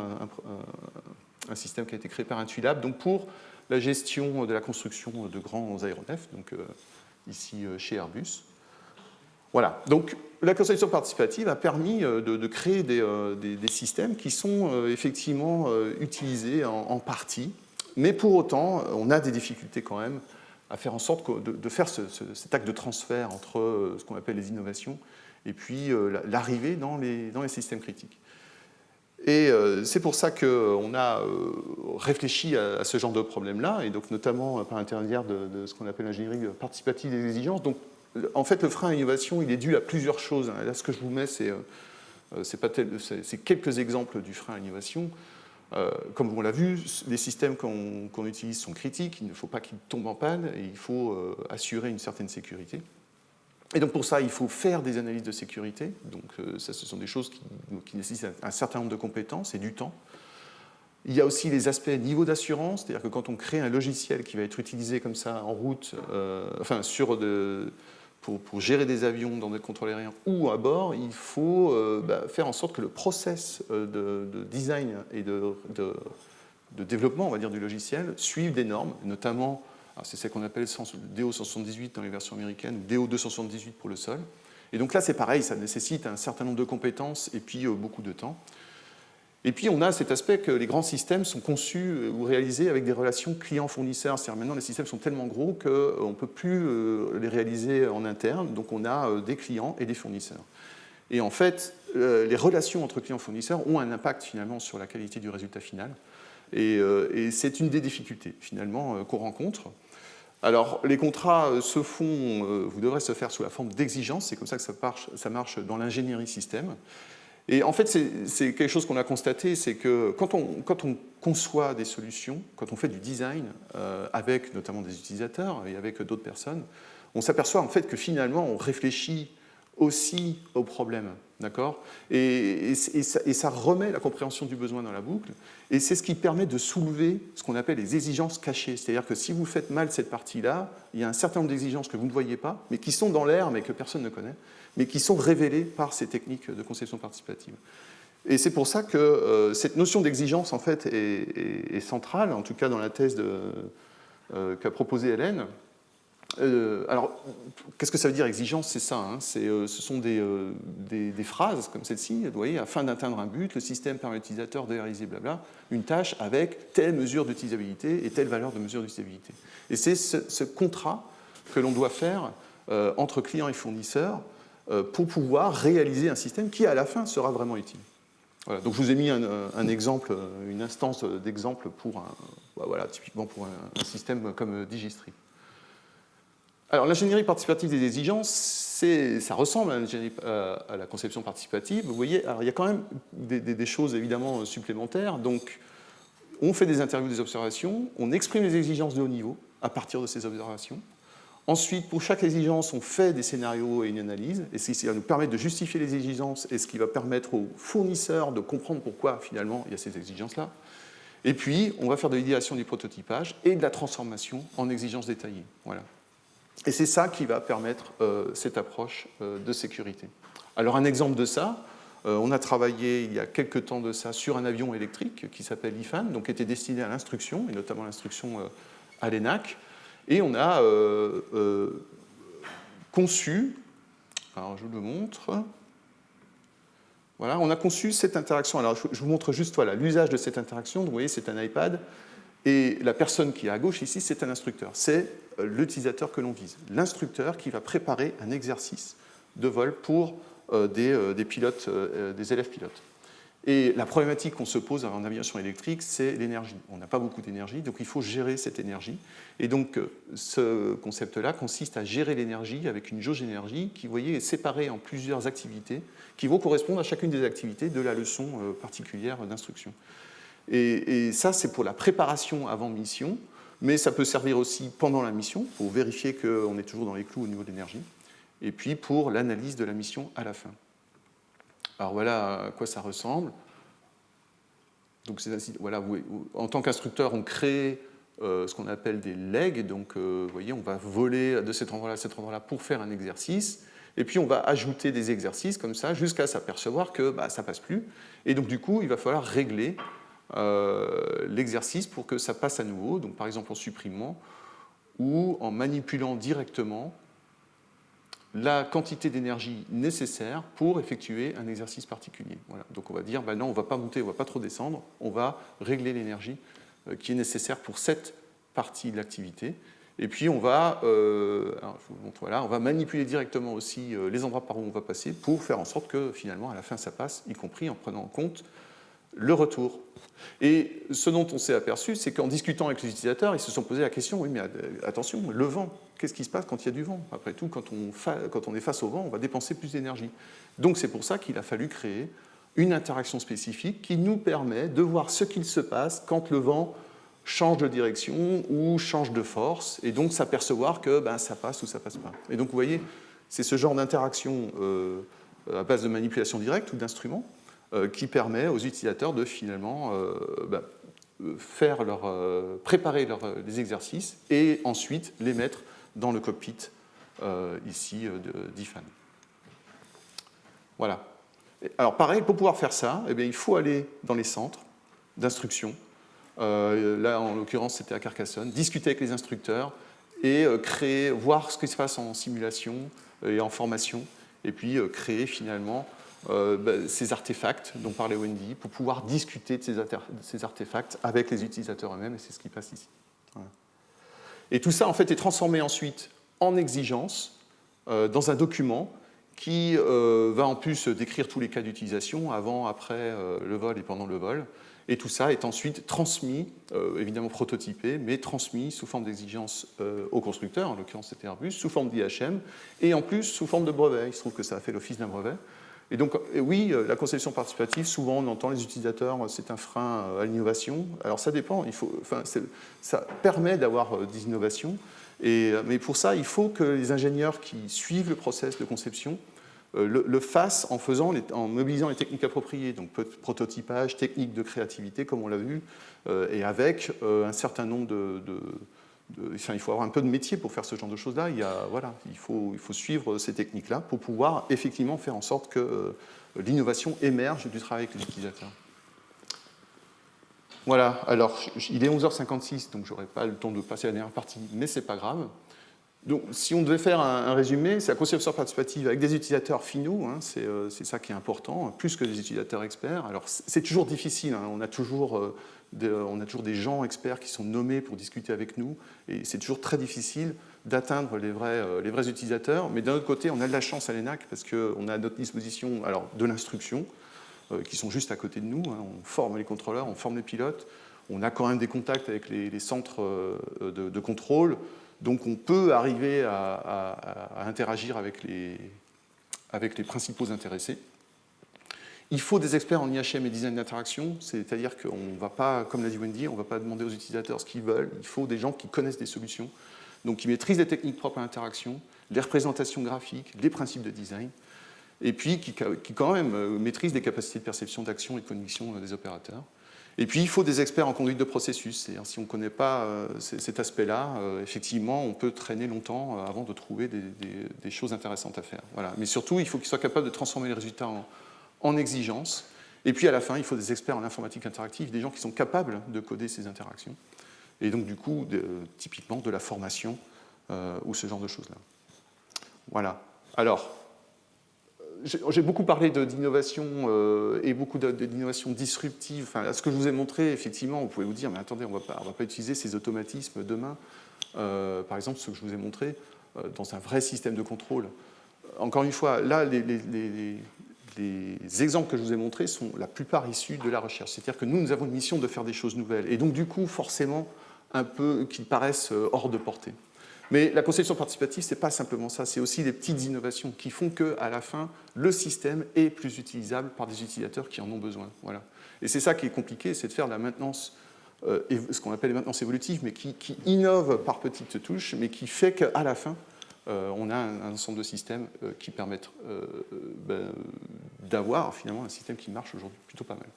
un système qui a été créé par Intuilab, donc pour la gestion de la construction de grands aéronefs, donc ici chez Airbus. Voilà, donc la conception participative a permis de créer des systèmes qui sont effectivement utilisés en partie, mais pour autant, on a des difficultés quand même à faire en sorte de faire cet acte de transfert entre ce qu'on appelle les innovations et puis l'arrivée dans les systèmes critiques. Et c'est pour ça qu'on a réfléchi à ce genre de problème-là, et donc notamment par l'intermédiaire de ce qu'on appelle l'ingénierie participative des exigences. Donc, en fait, le frein à l'innovation, il est dû à plusieurs choses. Là, ce que je vous mets, c'est quelques exemples du frein à l'innovation. Comme on l'a vu, les systèmes qu'on utilise sont critiques, il ne faut pas qu'ils tombent en panne, et il faut assurer une certaine sécurité. Et donc pour ça, il faut faire des analyses de sécurité. Donc ça, ce sont des choses qui nécessitent un certain nombre de compétences et du temps. Il y a aussi les aspects niveau d'assurance, c'est-à-dire que quand on crée un logiciel qui va être utilisé comme ça en route, pour gérer des avions dans des contrôles aériens ou à bord, il faut faire en sorte que le process de design et de développement, on va dire, du logiciel suive des normes, notamment. C'est ce qu'on appelle DO 178 dans les versions américaines, ou DO 278 pour le sol. Et donc là, c'est pareil, ça nécessite un certain nombre de compétences et puis beaucoup de temps. Et puis, on a cet aspect que les grands systèmes sont conçus ou réalisés avec des relations client-fournisseur. C'est-à-dire maintenant, les systèmes sont tellement gros qu'on ne peut plus les réaliser en interne. Donc, on a des clients et des fournisseurs. Et en fait, les relations entre clients et fournisseurs ont un impact finalement sur la qualité du résultat final. Et c'est une des difficultés finalement qu'on rencontre. Alors, les contrats se font, vous devrez se faire sous la forme d'exigences, c'est comme ça que ça marche dans l'ingénierie système. Et en fait, c'est quelque chose qu'on a constaté, c'est que quand on conçoit des solutions, quand on fait du design avec notamment des utilisateurs et avec d'autres personnes, on s'aperçoit en fait que finalement, on réfléchit aussi aux problèmes, d'accord ? Et ça remet la compréhension du besoin dans la boucle, et c'est ce qui permet de soulever ce qu'on appelle les exigences cachées. C'est-à-dire que si vous faites mal cette partie-là, il y a un certain nombre d'exigences que vous ne voyez pas, mais qui sont dans l'air, mais que personne ne connaît, mais qui sont révélées par ces techniques de conception participative. Et c'est pour ça que cette notion d'exigence, en fait, est centrale, en tout cas dans la thèse qu'a proposée Hélène. Alors, qu'est-ce que ça veut dire exigence? C'est ça, hein, ce sont des phrases comme celle-ci, vous voyez, afin d'atteindre un but, le système permet à l'utilisateur de réaliser blabla, une tâche avec telle mesure d'utilisabilité et telle valeur de mesure d'utilisabilité. Et c'est ce contrat que l'on doit faire entre client et fournisseur pour pouvoir réaliser un système qui, à la fin, sera vraiment utile. Voilà, donc je vous ai mis un exemple, une instance d'exemple pour typiquement pour un système comme Digistry. Alors, l'ingénierie participative des exigences, ça ressemble à la conception participative. Vous voyez, alors, il y a quand même des choses évidemment supplémentaires. Donc, on fait des interviews, des observations, on exprime les exigences de haut niveau à partir de ces observations. Ensuite, pour chaque exigence, on fait des scénarios et une analyse, et ce qui va nous permettre de justifier les exigences et ce qui va permettre aux fournisseurs de comprendre pourquoi, finalement, il y a ces exigences-là. Et puis, on va faire de l'idéation du prototypage et de la transformation en exigences détaillées. Voilà. Et c'est ça qui va permettre cette approche de sécurité. Alors, un exemple de ça, on a travaillé il y a quelques temps de ça sur un avion électrique qui s'appelle IFAN, donc qui était destiné à l'instruction, et notamment l'instruction à l'ENAC. Et on a conçu, alors je vous le montre, voilà, on a conçu cette interaction. Alors je vous montre juste voilà, l'usage de cette interaction. Donc, vous voyez, c'est un iPad Et la personne qui est à gauche ici, c'est un instructeur. C'est l'utilisateur que l'on vise. L'instructeur qui va préparer un exercice de vol pour des pilotes, des élèves pilotes. Et la problématique qu'on se pose en aviation électrique, c'est l'énergie. On n'a pas beaucoup d'énergie, donc il faut gérer cette énergie. Et donc ce concept-là consiste à gérer l'énergie avec une jauge d'énergie qui, vous voyez, est séparée en plusieurs activités qui vont correspondre à chacune des activités de la leçon particulière d'instruction. Et ça, c'est pour la préparation avant mission, mais ça peut servir aussi pendant la mission, pour vérifier qu'on est toujours dans les clous au niveau de l'énergie, et puis pour l'analyse de la mission à la fin. Alors voilà à quoi ça ressemble. Donc voilà, en tant qu'instructeur, on crée ce qu'on appelle des legs. Donc vous voyez, on va voler de cet endroit-là à cet endroit-là pour faire un exercice. Et puis on va ajouter des exercices comme ça jusqu'à s'apercevoir que ça ne passe plus. Et donc du coup, il va falloir régler l'exercice pour que ça passe à nouveau. Donc par exemple en supprimant ou en manipulant directement la quantité d'énergie nécessaire pour effectuer un exercice particulier. Voilà. Donc on va dire, non, on ne va pas monter, on ne va pas trop descendre, on va régler l'énergie qui est nécessaire pour cette partie de l'activité. Et puis on va, alors je vous montre, voilà, on va manipuler directement aussi les endroits par où on va passer pour faire en sorte que finalement à la fin ça passe, y compris en prenant en compte le retour. Et ce dont on s'est aperçu, c'est qu'en discutant avec les utilisateurs, ils se sont posé la question, oui mais attention, le vent, qu'est-ce qui se passe quand il y a du vent? Après tout, quand on est face au vent, on va dépenser plus d'énergie. Donc c'est pour ça qu'il a fallu créer une interaction spécifique qui nous permet de voir ce qu'il se passe quand le vent change de direction ou change de force, et donc s'apercevoir que ça passe ou ça passe pas. Et donc vous voyez, c'est ce genre d'interaction à base de manipulation directe ou d'instruments qui permet aux utilisateurs de finalement préparer les exercices et ensuite les mettre dans le cockpit ici d'IFAN. Voilà. Alors pareil, pour pouvoir faire ça, il faut aller dans les centres d'instruction. Là, en l'occurrence, c'était à Carcassonne, discuter avec les instructeurs et voir ce qui se passe en simulation et en formation, et puis créer finalement ces artefacts dont parlait Wendy, pour pouvoir discuter de ces artefacts avec les utilisateurs eux-mêmes, et c'est ce qui passe ici. Voilà. Et tout ça, en fait, est transformé ensuite en exigence dans un document qui va en plus décrire tous les cas d'utilisation, avant, après le vol et pendant le vol. Et tout ça est ensuite transmis, évidemment prototypé, mais transmis sous forme d'exigence au constructeur, en l'occurrence c'était Airbus, sous forme d'IHM, et en plus sous forme de brevet. Il se trouve que ça a fait l'office d'un brevet. Et donc, oui, la conception participative, souvent on entend les utilisateurs, c'est un frein à l'innovation. Alors ça dépend, ça permet d'avoir des innovations, mais pour ça, il faut que les ingénieurs qui suivent le process de conception le fassent en mobilisant les techniques appropriées, donc prototypage, technique de créativité, comme on l'a vu, et avec un certain nombre il faut avoir un peu de métier pour faire ce genre de choses-là. Il faut suivre ces techniques-là pour pouvoir effectivement faire en sorte que l'innovation émerge du travail avec les utilisateurs. Voilà, alors il est 11h56, donc je n'aurai pas le temps de passer à la dernière partie, mais ce n'est pas grave. Donc, si on devait faire un résumé, c'est la conception participative avec des utilisateurs finaux, c'est ça qui est important, plus que des utilisateurs experts. Alors, c'est toujours difficile, on a toujours des gens experts qui sont nommés pour discuter avec nous, et c'est toujours très difficile d'atteindre les vrais utilisateurs. Mais d'un autre côté, on a de la chance à l'ENAC, parce qu'on a à notre disposition de l'instruction, qui sont juste à côté de nous. On forme les contrôleurs, on forme les pilotes, on a quand même des contacts avec les centres de contrôle. Donc on peut arriver à interagir avec les principaux intéressés. Il faut des experts en IHM et design d'interaction, c'est-à-dire qu'on ne va pas, comme l'a dit Wendy, on ne va pas demander aux utilisateurs ce qu'ils veulent. Il faut des gens qui connaissent des solutions, donc qui maîtrisent les techniques propres à l'interaction, les représentations graphiques, les principes de design, et puis qui quand même maîtrisent les capacités de perception, d'action et de cognition des opérateurs. Et puis, il faut des experts en conduite de processus. C'est-à-dire, si on ne connaît pas cet aspect-là, effectivement, on peut traîner longtemps avant de trouver des choses intéressantes à faire. Voilà. Mais surtout, il faut qu'ils soient capables de transformer les résultats en exigences. Et puis, à la fin, il faut des experts en informatique interactive, des gens qui sont capables de coder ces interactions. Et donc, du coup, typiquement, de la formation ou ce genre de choses-là. Voilà. Alors, j'ai beaucoup parlé d'innovation et beaucoup d'innovation disruptive. Enfin, ce que je vous ai montré, effectivement, vous pouvez vous dire, mais attendez, on ne va pas utiliser ces automatismes demain. Par exemple, ce que je vous ai montré dans un vrai système de contrôle. Encore une fois, là, les exemples que je vous ai montrés sont la plupart issus de la recherche. C'est-à-dire que nous avons une mission de faire des choses nouvelles. Et donc, du coup, forcément, un peu qui paraissent hors de portée. Mais la conception participative, ce n'est pas simplement ça, c'est aussi des petites innovations qui font qu'à la fin, le système est plus utilisable par des utilisateurs qui en ont besoin. Voilà. Et c'est ça qui est compliqué, c'est de faire de la maintenance, ce qu'on appelle la maintenance évolutive, mais qui innove par petites touches, mais qui fait qu'à la fin, on a un ensemble de systèmes qui permettent d'avoir finalement un système qui marche aujourd'hui plutôt pas mal.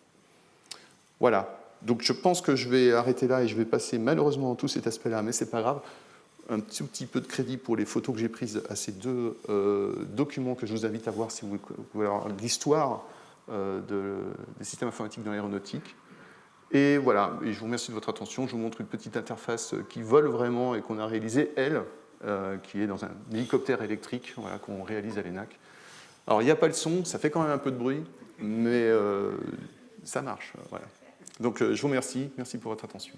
Voilà. Donc je pense que je vais arrêter là et je vais passer malheureusement en tout cet aspect-là, mais c'est pas grave. Un tout petit peu de crédit pour les photos que j'ai prises à ces deux documents que je vous invite à voir si vous voulez avoir l'histoire des systèmes informatiques dans l'aéronautique. Et voilà, et je vous remercie de votre attention. Je vous montre une petite interface qui vole vraiment et qu'on a réalisée, elle, qui est dans un hélicoptère électrique voilà, qu'on réalise à l'ENAC. Alors, il n'y a pas le son, ça fait quand même un peu de bruit, mais ça marche. Voilà. Donc, je vous remercie. Merci pour votre attention.